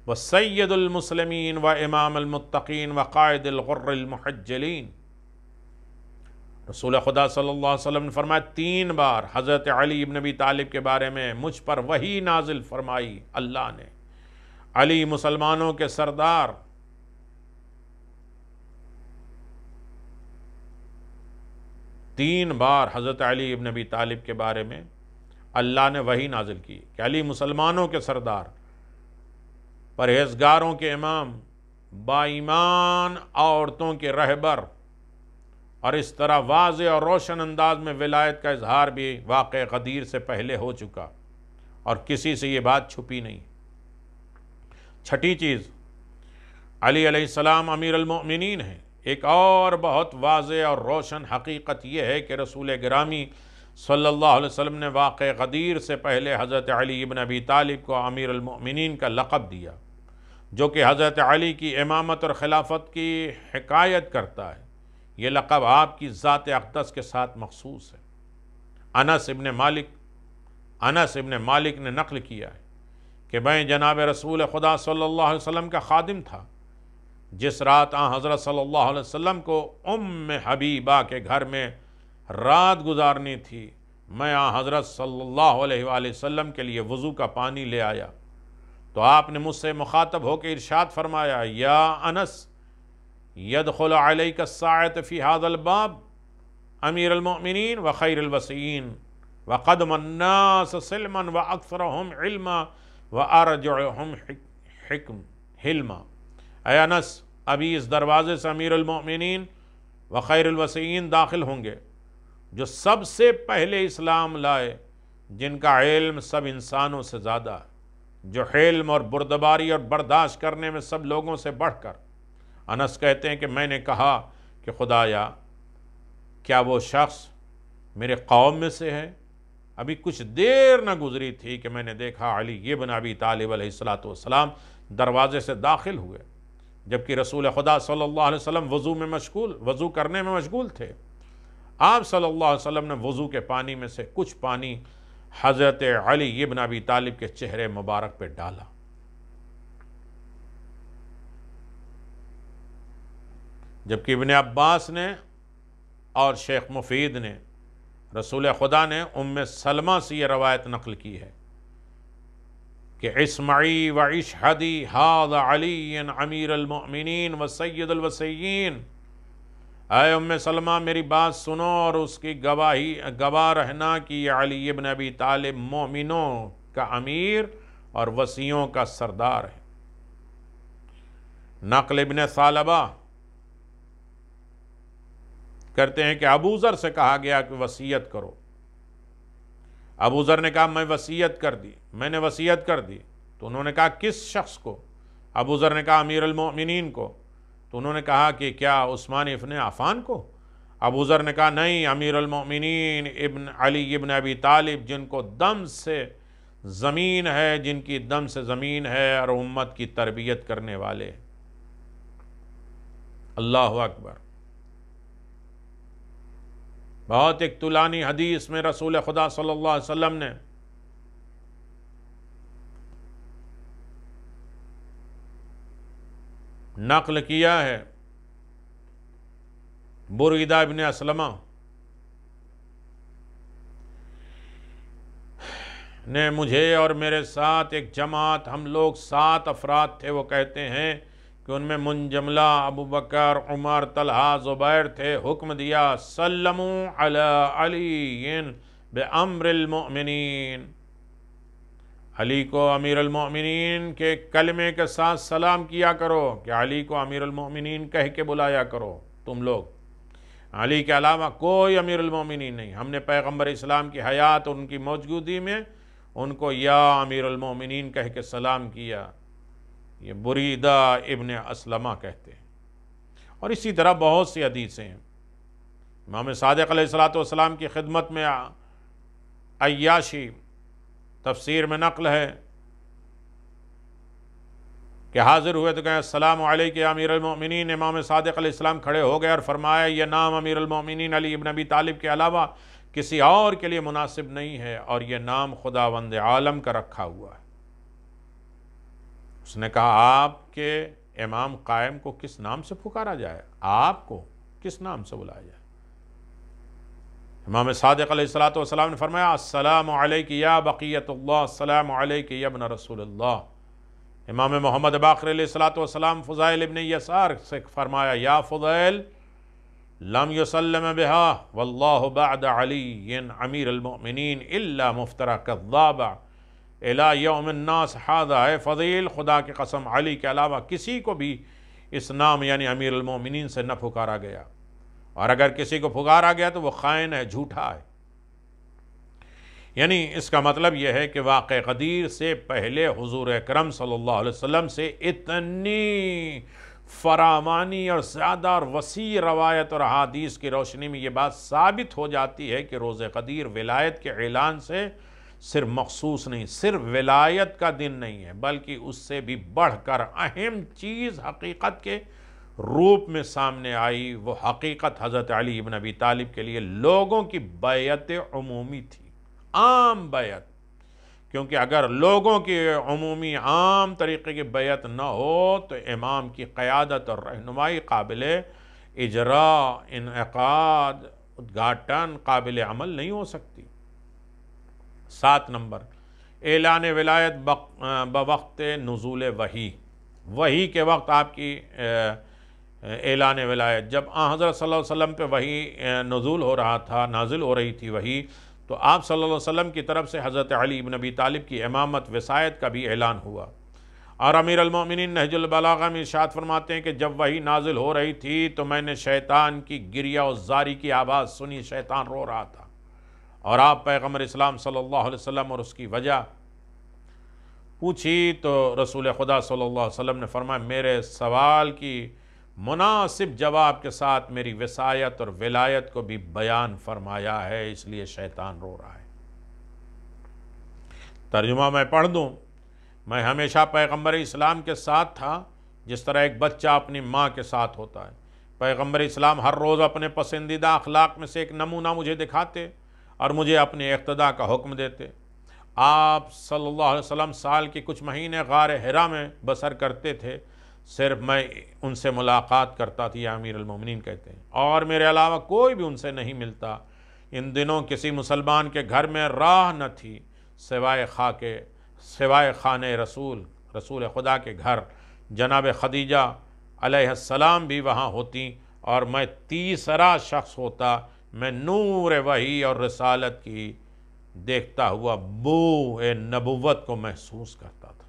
و سید المسلمین و امام المتقین و قائد الغر المحجلین۔ رسول خدا صلی اللہ علیہ وسلم نے فرمایا، 3 بار حضرت علی ابن ابی طالب کے بارے میں مجھ پر وحی نازل فرمائی اللہ نے۔ علی مسلمانوں کے سردار، تین بار حضرت علی ابن ابی طالب کے بارے میں اللہ نے وحی نازل کی کہ علی مسلمانوں کے سردار، پرہیزگاروں کے امام، با ایمان عورتوں کے رہبر اور اس طرح واضح اور روشن انداز میں ولایت کا اظہار بھی واقع غدیر سے پہلے ہو چکا اور کسی سے یہ بات چھپی نہیں۔ چھٹی چیز، علی علیہ السلام امیر المؤمنین ہیں۔ ایک اور بہت واضح اور روشن حقیقت یہ ہے کہ رسول گرامی صلی اللہ علیہ وسلم نے واقع غدیر سے پہلے حضرت علی ابن ابی طالب کو امیر المؤمنین کا لقب دیا، جو کہ حضرت علی کی امامت اور خلافت کی حکایت کرتا ہے۔ یہ لقب آپ کی ذات اقدس کے ساتھ مخصوص ہے۔ انس ابن مالک نے نقل کیا ہے کہ میں جناب رسول خدا صلی اللہ علیہ وسلم کا خادم تھا۔ جس رات حضرت صلی اللہ علیہ وسلم کو ام حبیبہ کے گھر میں رات گزارنی تھی، میں حضرت صلی اللہ علیہ وآلہ وسلم کے لیے وضو کا پانی لے آیا تو آپ نے مجھ سے مخاطب ہو کے ارشاد فرمایا، یا انس، يدخل عليك الساعة في هذا الباب امیر المؤمنین وخیر الوسیین وقدم الناس سلما واکثرهم علما وارجعهم حلما۔ اے انس، ابھی اس دروازے سے امیر المؤمنین وخیر الوسیین داخل ہوں گے جو سب سے پہلے اسلام لائے، جن کا علم سب انسانوں سے زیادہ ہے، جو حلم اور بردباری اور برداشت کرنے میں سب لوگوں سے بڑھ کر۔ انس کہتے ہیں کہ میں نے کہا کہ خدایا، کیا وہ شخص میرے قوم میں سے ہے؟ ابھی کچھ دیر نہ گزری تھی کہ میں نے دیکھا علی ابن ابی طالب علیہ السلام دروازے سے داخل ہوئے، جبکہ رسول خدا صلی اللہ علیہ وسلم وضو کرنے میں مشغول تھے۔ آپ صلی اللہ علیہ وسلم نے وضو کے پانی میں سے کچھ پانی حضرت علی ابن ابی طالب کے چہرے مبارک پہ ڈالا۔ جبکہ ابن عباس نے اور شیخ مفید نے، رسول خدا نے ام سلمہ سے یہ روایت نقل کی ہے کہ اسمعی و اشہدی ھذا علی امیر المؤمنین و سید الوسیین۔ اے ام سلمہ، میری بات سنو اور اس کی گواہ رہنا کہ یہ علی ابن ابی طالب مومنوں کا امیر اور وصیوں کا سردار ہے۔ نقل ابن ثعلبہ کرتے ہیں کہ ابو ذر سے کہا گیا کہ وصیت کرو۔ ابو ذر نے کہا میں نے وصیت کر دی۔ تو انہوں نے کہا کس شخص کو؟ ابو ذر نے کہا امیر المؤمنین کو۔ تو انہوں نے کہا کہ کیا عثمان ابن عفان کو؟ ابو ذر نے کہا نہیں، امیر المؤمنین علی ابن ابی طالب، جن کو دم سے زمین ہے، جن کی دم سے زمین ہے اور امت کی تربیت کرنے والے۔ اللہ اکبر۔ بہت ایک طولانی حدیث میں رسول خدا صلی اللہ علیہ وسلم نے نقل کیا ہے، بریدہ ابن اسلمہ نے مجھے اور میرے ساتھ ایک جماعت، ہم لوگ 7 افراد تھے، وہ کہتے ہیں کہ ان میں منجملہ ابو بکر، عمر، طلحہ، زبیر تھے، حکم دیا سلموا علی علی بامر المؤمنین، علی کو امیر المؤمنین کے کلمے کے ساتھ سلام کیا کرو، کہ علی کو امیر المؤمنین کہہ کے بلایا کرو۔ تم لوگ علی کے علاوہ کوئی امیر المؤمنین نہیں۔ ہم نے پیغمبر اسلام کی حیات اور ان کی موجودگی میں ان کو یا امیر المؤمنین کہہ کے سلام کیا۔ یہ بریدہ ابن اسلمہ کہتے ہیں۔ اور اسی طرح بہت سی حدیثیں ہیں۔ امام صادق علیہ السلام کی خدمت میں عیاشی تفسیر میں نقل ہے کہ حاضر ہوئے تو کہیں السلام علیک یا امیر المؤمنین۔ امام صادق علیہ السلام کھڑے ہو گئے اور فرمایا یہ نام امیر المؤمنین علی ابن ابی طالب کے علاوہ کسی اور کے لیے مناسب نہیں ہے، اور یہ نام خداوند عالم کا رکھا ہوا ہے۔ اس نے کہا آپ کے امام قائم کو کس نام سے پکارا جائے؟ آپ کو کس نام سے بلایا جائے؟ امام صادق علیہ السلام نے فرمایا السلام علیک یا بقیت اللہ، السلام علیک یا ابن رسول اللہ۔ امام محمد باقر علیہ السلام فضائل ابن یسار سے فرمایا یا فضائل لم یسلم بہا واللہ بعد علی امیر المؤمنین الا مفترا کذابا الى یوم الناس ھذا۔ اے فضیل، خدا کی قسم علی کے علاوہ کسی کو بھی اس نام یعنی امیر المؤمنین سے نہ پکارا گیا، اور اگر کسی کو پکارا گیا تو وہ خائن ہے، جھوٹا ہے۔ یعنی اس کا مطلب یہ ہے کہ واقع غدیر سے پہلے حضور اکرم صلی اللہ علیہ وسلم سے اتنی فراوانی اور زیادہ اور وسیع روایت اور احادیث کی روشنی میں یہ بات ثابت ہو جاتی ہے کہ روز قدیر ولایت کے اعلان سے صرف مخصوص نہیں، صرف ولایت کا دن نہیں ہے، بلکہ اس سے بھی بڑھ کر اہم چیز حقیقت کے روپ میں سامنے آئی۔ وہ حقیقت حضرت علی بن ابی طالب کے لیے لوگوں کی بیعت عمومی تھی، عام بیعت، کیونکہ اگر لوگوں کی عمومی عام طریقے کی بیعت نہ ہو تو امام کی قیادت اور رہنمائی قابل اجراء، انعقاد، ادگھاٹن، قابل عمل نہیں ہو سکتی۔ 7 نمبر، اعلان ولایت بوقت نزول وحی کے وقت آپ کی اعلان ولایت، جب حضرت صلی اللہ علیہ وسلم پہ وحی نزول ہو رہا تھا، نازل ہو رہی تھی وحی، تو آپ صلی اللہ علیہ وسلم کی طرف سے حضرت علی بن ابی طالب کی امامت وصایت کا بھی اعلان ہوا۔ اور امیر المومنین نہج البلاغہ میں ارشاد فرماتے ہیں کہ جب وحی نازل ہو رہی تھی تو میں نے شیطان کی گریہ و زاری کی آواز سنی، شیطان رو رہا تھا، اور آپ پیغمبر اسلام صلی اللہ علیہ وسلم اور اس کی وجہ پوچھی تو رسول خدا صلی اللہ علیہ وسلم نے فرمایا میرے سوال کی مناسب جواب کے ساتھ میری وصایت اور ولایت کو بھی بیان فرمایا ہے، اس لیے شیطان رو رہا ہے۔ ترجمہ میں پڑھ دوں، میں ہمیشہ پیغمبر اسلام کے ساتھ تھا جس طرح ایک بچہ اپنی ماں کے ساتھ ہوتا ہے۔ پیغمبر اسلام ہر روز اپنے پسندیدہ اخلاق میں سے ایک نمونہ مجھے دکھاتے اور مجھے اپنے اقتداء کا حکم دیتے۔ آپ صلی اللہ علیہ وسلم سال کے کچھ مہینے غار حرا میں بسر کرتے تھے، صرف میں ان سے ملاقات کرتا تھی، یا امیر المومنین کہتے ہیں، اور میرے علاوہ کوئی بھی ان سے نہیں ملتا۔ ان دنوں کسی مسلمان کے گھر میں راہ نہ تھی سوائے خانہ رسول خدا کے گھر۔ جناب خدیجہ علیہ السلام بھی وہاں ہوتی اور میں تیسرا شخص ہوتا، میں نور وحی اور رسالت کی دیکھتا ہوا بو نبوت کو محسوس کرتا تھا۔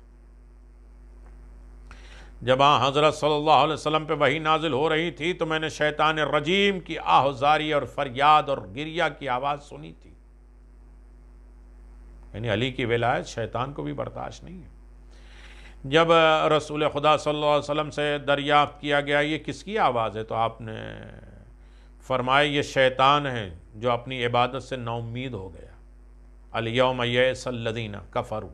جب حضرت صلی اللہ علیہ وسلم پہ وحی نازل ہو رہی تھی تو میں نے شیطان الرجیم کی آہذاری اور فریاد اور گریہ کی آواز سنی تھی۔ یعنی علی کی ولایت شیطان کو بھی برداشت نہیں ہے۔ جب رسول خدا صلی اللہ علیہ وسلم سے دریافت کیا گیا یہ کس کی آواز ہے تو آپ نے فرمایا یہ شیطان ہے جو اپنی عبادت سے نا امید ہو گیا۔ الیوم یئس الذین کفروا،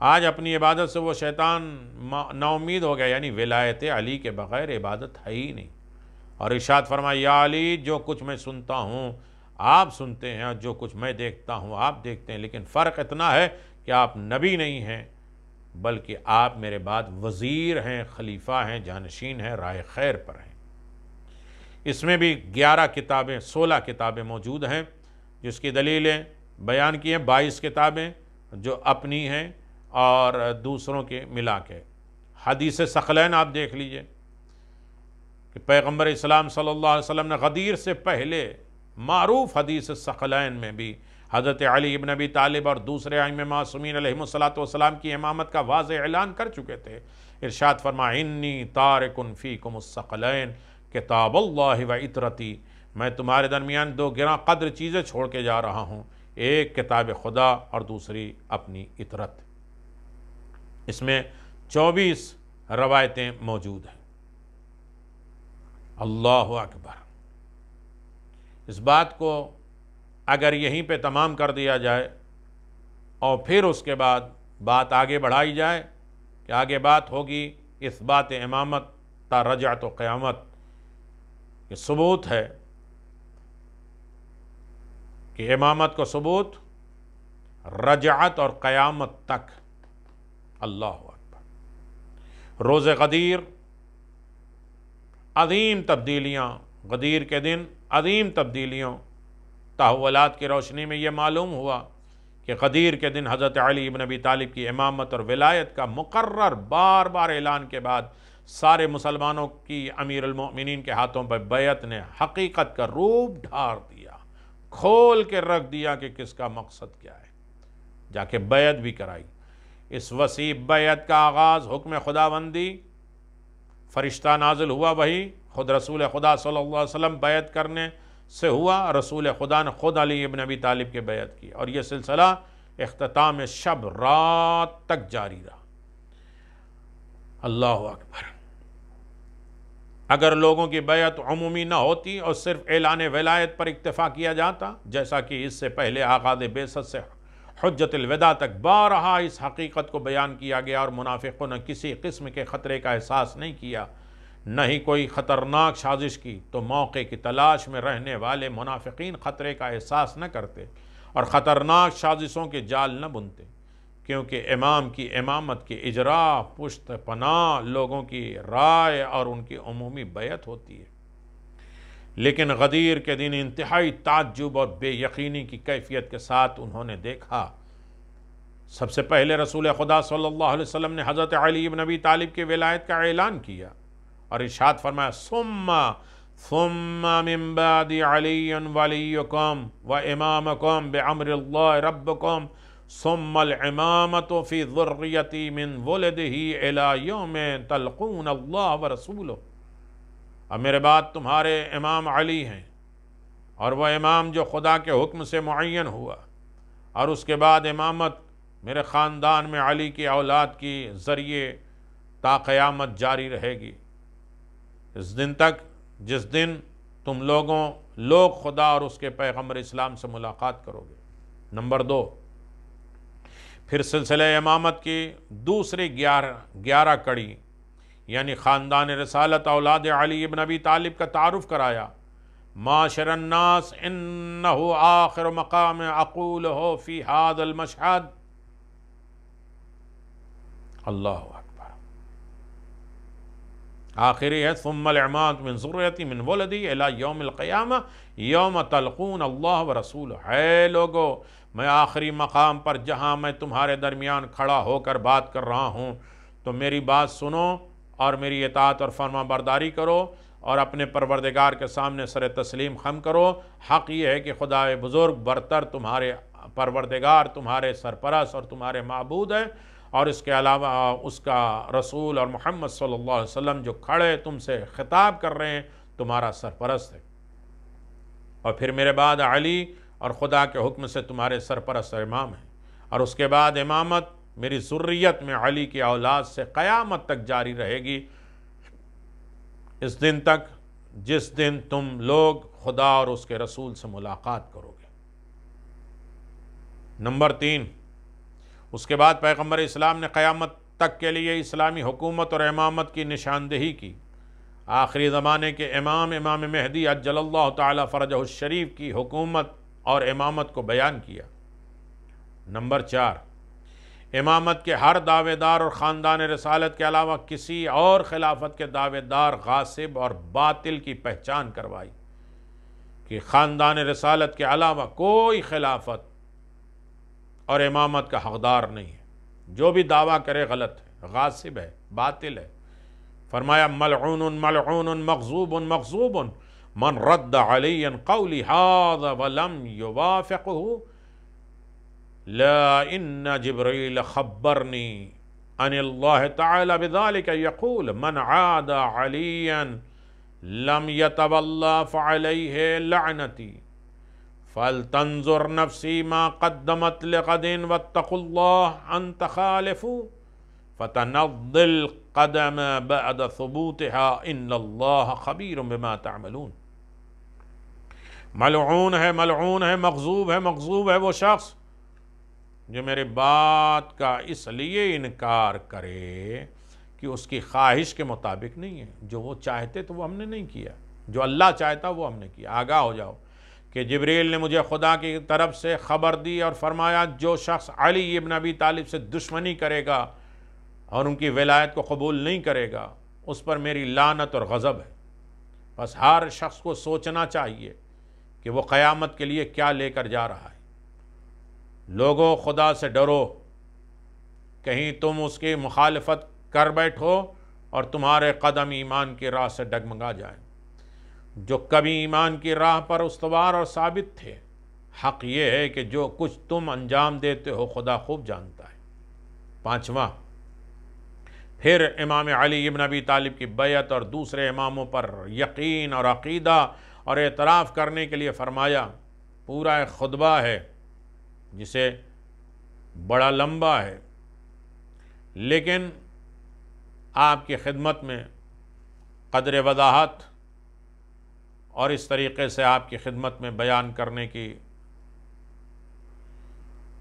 آج اپنی عبادت سے وہ شیطان نا امید ہو گیا، یعنی ولایت علی کے بغیر عبادت ہے ہی نہیں۔ اور ارشاد فرمایا یا علی جو کچھ میں سنتا ہوں آپ سنتے ہیں، اور جو کچھ میں دیکھتا ہوں آپ دیکھتے ہیں، لیکن فرق اتنا ہے کہ آپ نبی نہیں ہیں بلکہ آپ میرے بعد وزیر ہیں، خلیفہ ہیں، جانشین ہیں، راہ خیر پر ہیں۔ اس میں بھی 16 کتابیں موجود ہیں جس کی دلیلیں بیان کی ہیں، 22 کتابیں جو اپنی ہیں اور دوسروں کے ملا کے۔ حدیث ثقلین آپ دیکھ لیجئے کہ پیغمبر اسلام صلی اللہ علیہ وسلم نے غدیر سے پہلے معروف حدیث ثقلین میں بھی حضرت علی ابن ابی طالب اور دوسرے ائمہ معصومین علیہم الصلاۃ کی امامت کا واضح اعلان کر چکے تھے۔ ارشاد فرمایا انی تارک فیکم الثقلین کتاب اللہ و عطرتی، میں تمہارے درمیان 2 گراں قدر چیزیں چھوڑ کے جا رہا ہوں، ایک کتاب خدا اور دوسری اپنی عطرت۔ اس میں 24 روایتیں موجود ہیں۔ اللہ اکبر! اس بات کو اگر یہیں پہ تمام کر دیا جائے اور پھر اس کے بعد بات آگے بڑھائی جائے کہ آگے بات ہوگی اثبات امامت تا رجعت و قیامت، کہ ثبوت ہے کہ امامت کو ثبوت رجعت اور قیامت تک۔ اللہ اکبر! روز غدیر عظیم تبدیلیاں، غدیر کے دن عظیم تبدیلیوں، تحولات کی روشنی میں یہ معلوم ہوا کہ غدیر کے دن حضرت علی بن ابی طالب کی امامت اور ولایت کا مقرر بار بار اعلان کے بعد سارے مسلمانوں کی امیر المؤمنین کے ہاتھوں پر بیعت نے حقیقت کا روپ ڈھار دیا، کھول کے رکھ دیا کہ کس کا مقصد کیا ہے، جا کے بیعت بھی کرائی۔ اس وسیع بیعت کا آغاز حکم خداوندی، فرشتہ نازل ہوا وحی، خود رسول خدا صلی اللہ علیہ وسلم بیعت کرنے سے ہوا، رسول خدا نے خود علی ابن ابی طالب کی بیعت کی، اور یہ سلسلہ اختتام شب رات تک جاری رہا۔ اللہ اکبر۔ اگر لوگوں کی بیعت عمومی نہ ہوتی اور صرف اعلان ولایت پر اکتفا کیا جاتا، جیسا کہ اس سے پہلے آغاز بعثت سے حجت الوداع تک بارہا اس حقیقت کو بیان کیا گیا، اور منافقوں نے کسی قسم کے خطرے کا احساس نہیں کیا، نہ ہی کوئی خطرناک سازش کی، تو موقع کی تلاش میں رہنے والے منافقین خطرے کا احساس نہ کرتے اور خطرناک سازشوں کے جال نہ بنتے، کیونکہ امام کی امامت کی اجراء پشت پناہ لوگوں کی رائے اور ان کی عمومی بیعت ہوتی ہے۔ لیکن غدیر کے دن انتہائی تعجب اور بے یقینی کی کیفیت کے ساتھ انہوں نے دیکھا۔ سب سے پہلے رسول خدا صلی اللہ علیہ وسلم نے حضرت علی بن ابی طالب کی ولایت کا اعلان کیا اور ارشاد فرمایا، ثم من بعد علی ولیکم و امامکم بعمر اللہ ربکم ثم الامامت فی ذریتی من ولدہ الی یوم تلقون اللہ ورسولہ۔ اب میرے بعد تمہارے امام علی ہیں، اور وہ امام جو خدا کے حکم سے معین ہوا، اور اس کے بعد امامت میرے خاندان میں علی کی اولاد کی ذریعے تا قیامت جاری رہے گی، اس دن تک جس دن تم لوگ خدا اور اس کے پیغمبر اسلام سے ملاقات کرو گے۔ نمبر 2، پھر سلسلہ امامت کی دوسری 11 کڑی یعنی خاندان رسالت اولاد علی ابن ابی طالب کا تعارف کرایا۔ معاشر الناس انہو آخر مقام اقولہ فی ھذا المشہد۔ اللہ اکبر۔ آخری ہے ثم الامامۃ من ذریتی من ولدی الی یوم القیامہ یوم تلقون اللہ ورسولہ۔ اے لوگو، میں آخری مقام پر جہاں میں تمہارے درمیان کھڑا ہو کر بات کر رہا ہوں، تو میری بات سنو اور میری اطاعت اور فرما برداری کرو اور اپنے پروردگار کے سامنے سر تسلیم خم کرو۔ حق یہ ہے کہ خدا بزرگ برتر تمہارے پروردگار، تمہارے سرپرست اور تمہارے معبود ہے، اور اس کے علاوہ اس کا رسول اور محمد صلی اللہ علیہ وسلم جو کھڑے تم سے خطاب کر رہے ہیں تمہارا سرپرست ہے، اور پھر میرے بعد علی اور خدا کے حکم سے تمہارے سرپرست امام ہیں، اور اس کے بعد امامت میری ذریت میں علی کی اولاد سے قیامت تک جاری رہے گی، اس دن تک جس دن تم لوگ خدا اور اس کے رسول سے ملاقات کرو گے۔ نمبر 3، اس کے بعد پیغمبر اسلام نے قیامت تک کے لیے اسلامی حکومت اور امامت کی نشاندہی کی۔ آخری زمانے کے امام مہدی عجل اللہ تعالی فرجہ الشریف کی حکومت اور امامت کو بیان کیا۔ نمبر 4، امامت کے ہر دعوے دار اور خاندان رسالت کے علاوہ کسی اور خلافت کے دعوے دار غاصب اور باطل کی پہچان کروائی کہ خاندان رسالت کے علاوہ کوئی خلافت اور امامت کا حقدار نہیں ہے، جو بھی دعویٰ کرے غلط ہے، غاصب ہے، باطل ہے۔ فرمایا ملعون ملعون مغضوب مغضوب من رد علی قولی ھذا ولم یوافقہ لا ان جبریل خبرنی ان اللہ تعالی بذلک یقول من عاد علیا لم یتولی فعلیہ لعنتی فلتنظر نفسی ما قدمت لغد واتقوا اللہ ان تخالفوا فتنض القدم بعد ثبوتها ان اللہ خبیر بما تعملون۔ ملعون ہے، ملعون ہے، مغضوب ہے، مغضوب ہے وہ شخص جو میرے بات کا اس لیے انکار کرے کہ اس کی خواہش کے مطابق نہیں ہے، جو وہ چاہتے تو وہ ہم نے نہیں کیا، جو اللہ چاہتا وہ ہم نے کیا۔ آگاہ ہو جاؤ کہ جبریل نے مجھے خدا کی طرف سے خبر دی اور فرمایا جو شخص علی ابن ابی طالب سے دشمنی کرے گا اور ان کی ولایت کو قبول نہیں کرے گا، اس پر میری لعنت اور غضب ہے۔ بس ہر شخص کو سوچنا چاہیے کہ وہ قیامت کے لیے کیا لے کر جا رہا ہے۔ لوگوں، خدا سے ڈرو، کہیں تم اس کی مخالفت کر بیٹھو اور تمہارے قدم ایمان کی راہ سے ڈگمگا جائیں۔ جو کبھی ایمان کی راہ پر استوار اور ثابت تھے، حق یہ ہے کہ جو کچھ تم انجام دیتے ہو خدا خوب جانتا ہے۔ 5واں، پھر امام علی ابن ابی طالب کی بیعت اور دوسرے اماموں پر یقین اور عقیدہ اور اعتراف کرنے کے لیے فرمایا۔ پورا ایک خطبہ ہے جسے بڑا لمبا ہے، لیکن آپ کی خدمت میں قدر وضاحت اور اس طریقے سے آپ کی خدمت میں بیان کرنے کی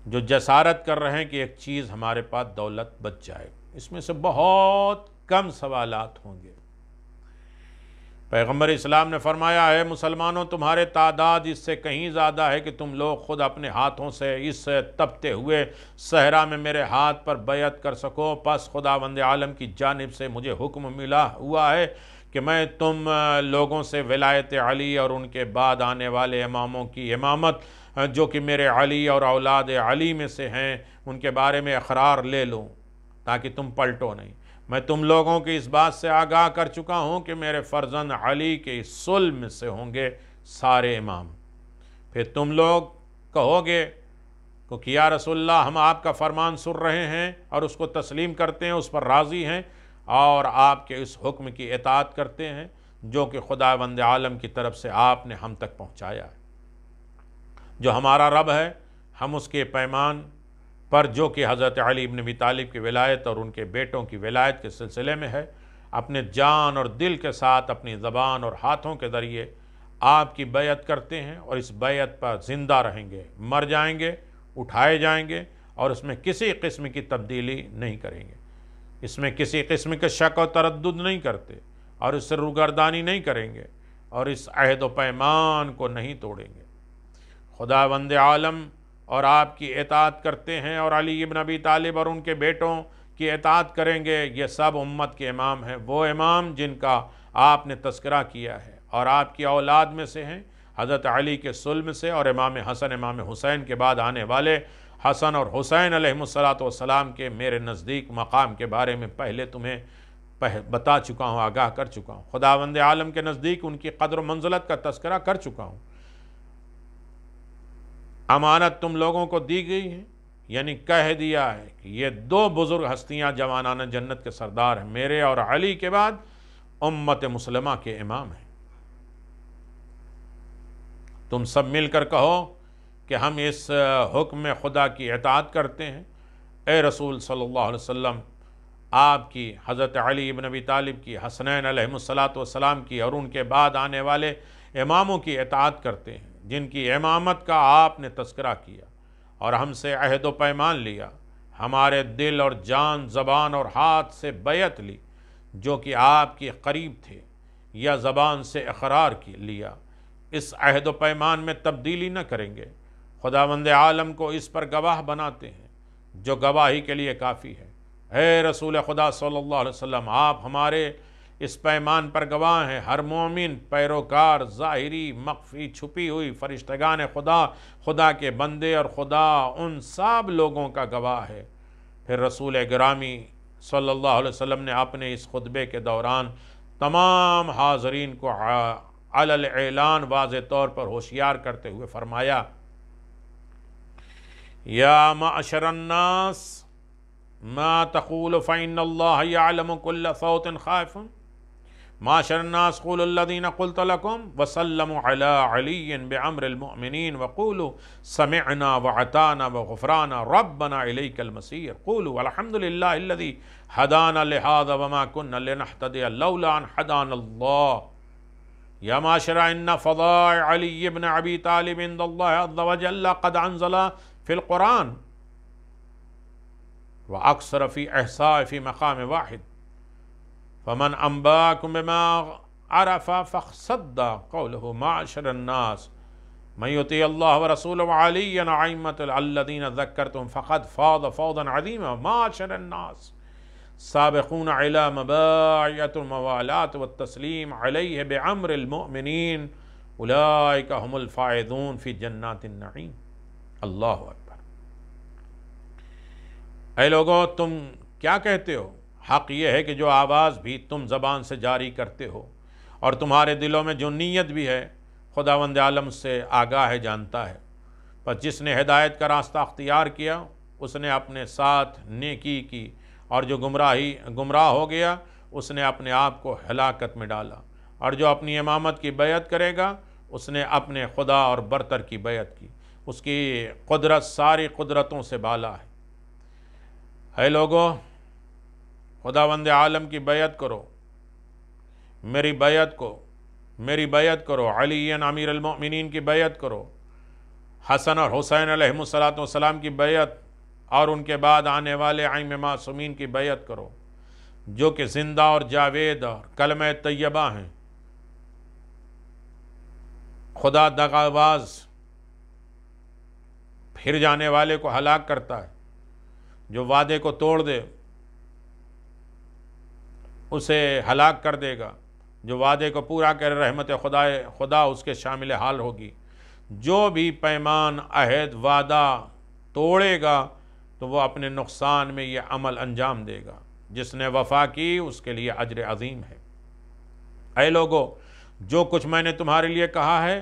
جو جسارت کر رہے ہیں کہ ایک چیز ہمارے پاس دولت بچ جائے، اس میں سے بہت کم سوالات ہوں گے۔ پیغمبر اسلام نے فرمایا ہے مسلمانوں تمہارے تعداد اس سے کہیں زیادہ ہے کہ تم لوگ خود اپنے ہاتھوں سے اس تپتے ہوئے صحرا میں میرے ہاتھ پر بیعت کر سکو، پس خداوند عالم کی جانب سے مجھے حکم ملا ہوا ہے کہ میں تم لوگوں سے ولایت علی اور ان کے بعد آنے والے اماموں کی امامت جو کہ میرے علی اور اولاد علی میں سے ہیں ان کے بارے میں اقرار لے لوں تاکہ تم پلٹو نہیں۔ میں تم لوگوں کی اس بات سے آگاہ کر چکا ہوں کہ میرے فرزند علی کے سلم سے ہوں گے سارے امام۔ پھر تم لوگ کہو گے کہ یا رسول اللہ ہم آپ کا فرمان سن رہے ہیں اور اس کو تسلیم کرتے ہیں، اس پر راضی ہیں اور آپ کے اس حکم کی اطاعت کرتے ہیں جو کہ خداوند عالم کی طرف سے آپ نے ہم تک پہنچایا ہے۔ جو ہمارا رب ہے ہم اس کے پیمان پر جو کہ حضرت علی بن ابی طالب کی ولایت اور ان کے بیٹوں کی ولایت کے سلسلے میں ہے، اپنے جان اور دل کے ساتھ اپنی زبان اور ہاتھوں کے ذریعے آپ کی بیعت کرتے ہیں اور اس بیعت پر زندہ رہیں گے، مر جائیں گے، اٹھائے جائیں گے اور اس میں کسی قسم کی تبدیلی نہیں کریں گے، اس میں کسی قسم کے شک و تردد نہیں کرتے اور اس سے روگردانی نہیں کریں گے اور اس عہد و پیمان کو نہیں توڑیں گے۔ خداوند عالم اور آپ کی اطاعت کرتے ہیں اور علی ابن ابی طالب اور ان کے بیٹوں کی اطاعت کریں گے، یہ سب امت کے امام ہیں، وہ امام جن کا آپ نے تذکرہ کیا ہے اور آپ کی اولاد میں سے ہیں، حضرت علی کے سلم سے اور امام حسن امام حسین کے بعد آنے والے حسن اور حسین علیہم السلام کے میرے نزدیک مقام کے بارے میں پہلے تمہیں بتا چکا ہوں، آگاہ کر چکا ہوں۔ خداوند عالم کے نزدیک ان کی قدر و منزلت کا تذکرہ کر چکا ہوں۔ امانت تم لوگوں کو دی گئی ہے، یعنی کہہ دیا ہے کہ یہ دو بزرگ ہستیاں جوانان جنت کے سردار ہیں، میرے اور علی کے بعد امت مسلمہ کے امام ہیں۔ تم سب مل کر کہو کہ ہم اس حکم خدا کی اطاعت کرتے ہیں۔ اے رسول صلی اللہ علیہ وسلم، آپ کی، حضرت علی ابن ابی طالب کی، حسنین علیہم السلام کی اور ان کے بعد آنے والے اماموں کی اطاعت کرتے ہیں جن کی امامت کا آپ نے تذکرہ کیا اور ہم سے عہد و پیمان لیا، ہمارے دل اور جان، زبان اور ہاتھ سے بیعت لی جو کہ آپ کے قریب تھے، یا زبان سے اقرار لیا، اس عہد و پیمان میں تبدیلی نہ کریں گے۔ خداوند عالم کو اس پر گواہ بناتے ہیں جو گواہی کے لیے کافی ہے۔ اے رسول خدا صلی اللہ علیہ وسلم، آپ ہمارے اس پیمان پر گواہ ہیں، ہر مومن، پیروکار، ظاہری، مخفی، چھپی ہوئی، فرشتگان خدا، خدا کے بندے اور خدا ان سب لوگوں کا گواہ ہے۔ پھر رسول گرامی صلی اللہ علیہ وسلم نے اپنے اس خطبے کے دوران تمام حاضرین کو علی الاعلان واضح طور پر ہوشیار کرتے ہوئے فرمایا، یا معشر الناس ما تقول فإن اللہ یعلم کل صوت خائف، معشر الناس قولوا الذین قلت لکم وسلموا علی علی بعمر المؤمنین وقولوا سمعنا وعطانا وغفرانا ربنا الیک المصیر، قولوا والحمد للہ الذی ہدانا لہذا وما كنا لنہتدی لولا ان ہدانا اللہ، یا معاشر ان فضائع علی بن ابی طالب عند اللہ عز وجل قد انزل فی القرآن واکثر فی احصاء فی مقام واحد، فمن انباکم بما عرف فصدق قوله معاشر الناس من یطیع اللہ ورسولہ وعلیا ائمۃ الذین ذکرتم فقد فاض فوضا عظیما، معاشر الناس سابقون الی مباعث الموالات والتسلیم علیہ بعمر المؤمنین اولئک هم الفائزون فی جنات النعیم۔ اللہ اکبر۔ اے لوگو، تم کیا کہتے ہو؟ حق یہ ہے کہ جو آواز بھی تم زبان سے جاری کرتے ہو اور تمہارے دلوں میں جو نیت بھی ہے خداوند عالم سے آگاہ ہے، جانتا ہے۔ پس جس نے ہدایت کا راستہ اختیار کیا اس نے اپنے ساتھ نیکی کی اور جو گمراہ ہو گیا اس نے اپنے آپ کو ہلاکت میں ڈالا، اور جو اپنی امامت کی بیعت کرے گا اس نے اپنے خدا اور برتر کی بیعت کی۔ اس کی قدرت ساری قدرتوں سے بالا ہے۔ اے لوگو، خداوند عالم کی بیعت کرو، میری بیعت کرو، علی امیر المؤمنین کی بیعت کرو، حسن اور حسین علیہ السلام کی بیعت، اور ان کے بعد آنے والے ائمہ معصومین کی بیعت کرو، جو کہ زندہ اور جاوید اور کلمہ طیبہ ہیں۔ خدا دغاباز پھر جانے والے کو ہلاک کرتا ہے، جو وعدے کو توڑ دے اسے ہلاک کر دے گا، جو وعدے کو پورا کرے رحمت خدا اس کے شامل حال ہوگی۔ جو بھی پیمان، عہد، وعدہ توڑے گا تو وہ اپنے نقصان میں یہ عمل انجام دے گا۔ جس نے وفا کی اس کے لیے اجر عظیم ہے۔ اے لوگو، جو کچھ میں نے تمہارے لیے کہا ہے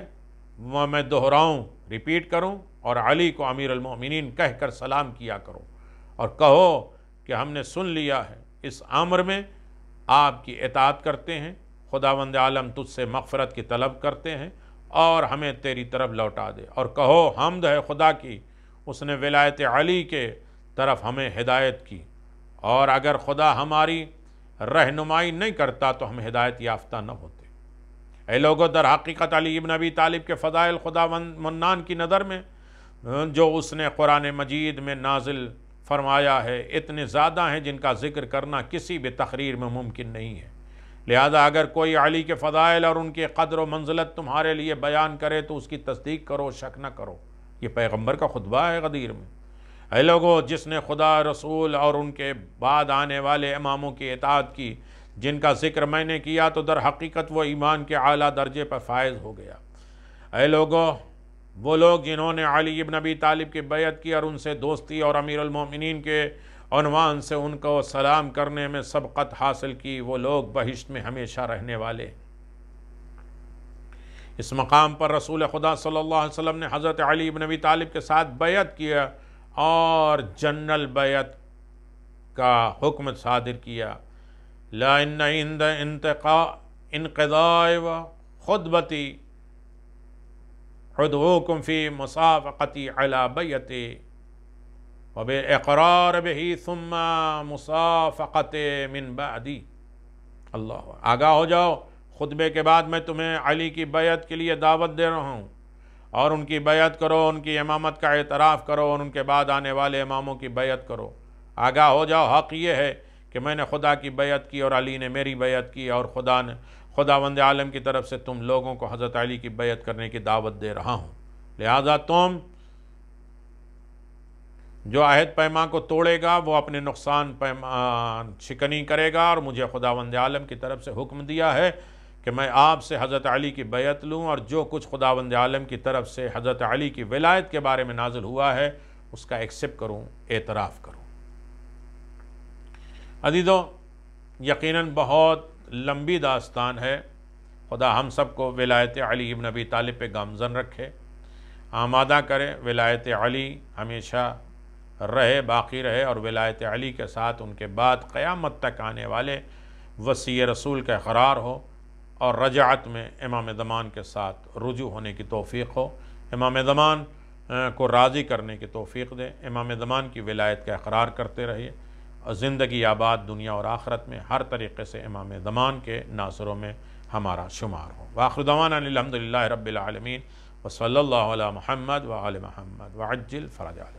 وہ میں دہراؤں، ریپیٹ کروں، اور علی کو امیر المؤمنین کہہ کر سلام کیا کرو، اور کہو کہ ہم نے سن لیا ہے، اس امر میں آپ کی اطاعت کرتے ہیں، خداوند عالم تجھ سے مغفرت کی طلب کرتے ہیں اور ہمیں تیری طرف لوٹا دے، اور کہو حمد ہے خدا کی، اس نے ولایت علی کے طرف ہمیں ہدایت کی، اور اگر خدا ہماری رہنمائی نہیں کرتا تو ہم ہدایت یافتہ نہ ہوتے۔ اے لوگو، در حقیقت علی ابن ابی طالب کے فضائل خداوند منان کی نظر میں جو اس نے قرآن مجید میں نازل فرمایا ہے اتنے زیادہ ہیں جن کا ذکر کرنا کسی بھی تقریر میں ممکن نہیں ہے۔ لہذا اگر کوئی علی کے فضائل اور ان کے قدر و منزلت تمہارے لیے بیان کرے تو اس کی تصدیق کرو، شک نہ کرو۔ یہ پیغمبر کا خطبہ ہے غدیر میں۔ اے لوگو، جس نے خدا، رسول اور ان کے بعد آنے والے اماموں کی اطاعت کی جن کا ذکر میں نے کیا تو در حقیقت وہ ایمان کے اعلیٰ درجے پر فائز ہو گیا۔ اے لوگو، وہ لوگ جنہوں نے علی ابن ابی طالب کی بیعت کی اور ان سے دوستی اور امیر المؤمنین کے عنوان سے ان کو سلام کرنے میں سبقت حاصل کی، وہ لوگ بہشت میں ہمیشہ رہنے والے۔ اس مقام پر رسول خدا صلی اللہ علیہ وسلم نے حضرت علی ابن ابی طالب کے ساتھ بیعت کیا اور جنرل بیعت کا حکم صادر کیا۔ لا ان عند انقضاء خطبتی ادعوکم فی مصافقتی علی بیعتی وباقرار به ثم مصافقت من بعدی۔ اللہ، آگاہ ہو جاؤ، خطبے کے بعد میں تمہیں علی کی بیعت کے لیے دعوت دے رہا ہوں، اور ان کی بیعت کرو، ان کی امامت کا اعتراف کرو، اور ان کے بعد آنے والے اماموں کی بیعت کرو۔ آگاہ ہو جاؤ، حق یہ ہے کہ میں نے خدا کی بیعت کی اور علی نے میری بیعت کی، اور خداوند عالم کی طرف سے تم لوگوں کو حضرت علی کی بیعت کرنے کی دعوت دے رہا ہوں۔ لہذا تم جو عہد پیما کو توڑے گا وہ اپنے نقصان شکنی کرے گا، اور مجھے خداوند عالم کی طرف سے حکم دیا ہے کہ میں آپ سے حضرت علی کی بیعت لوں، اور جو کچھ خداوند عالم کی طرف سے حضرت علی کی ولایت کے بارے میں نازل ہوا ہے اس کا ایکسپٹ کروں، اعتراف کروں۔ عزیزو، یقیناً بہت لمبی داستان ہے۔ خدا ہم سب کو ولایت علی ابن ابی طالب پہ گامزن رکھے، آمادہ کرے، ولایت علی ہمیشہ رہے، باقی رہے، اور ولایت علی کے ساتھ ان کے بعد قیامت تک آنے والے وصی رسول کا اقرار ہو، اور رجعت میں امام زمان کے ساتھ رجوع ہونے کی توفیق ہو۔ امام زمان کو راضی کرنے کی توفیق دے، امام زمان کی ولایت کا اقرار کرتے رہیے، اور زندگی آباد دنیا اور آخرت میں ہر طریقے سے امام زمان کے ناصروں میں ہمارا شمار ہو۔ وآخر دعوانا الحمدللہ رب العالمین، وصلی اللہ علی محمد وآل محمد وعجل فرج علیہ۔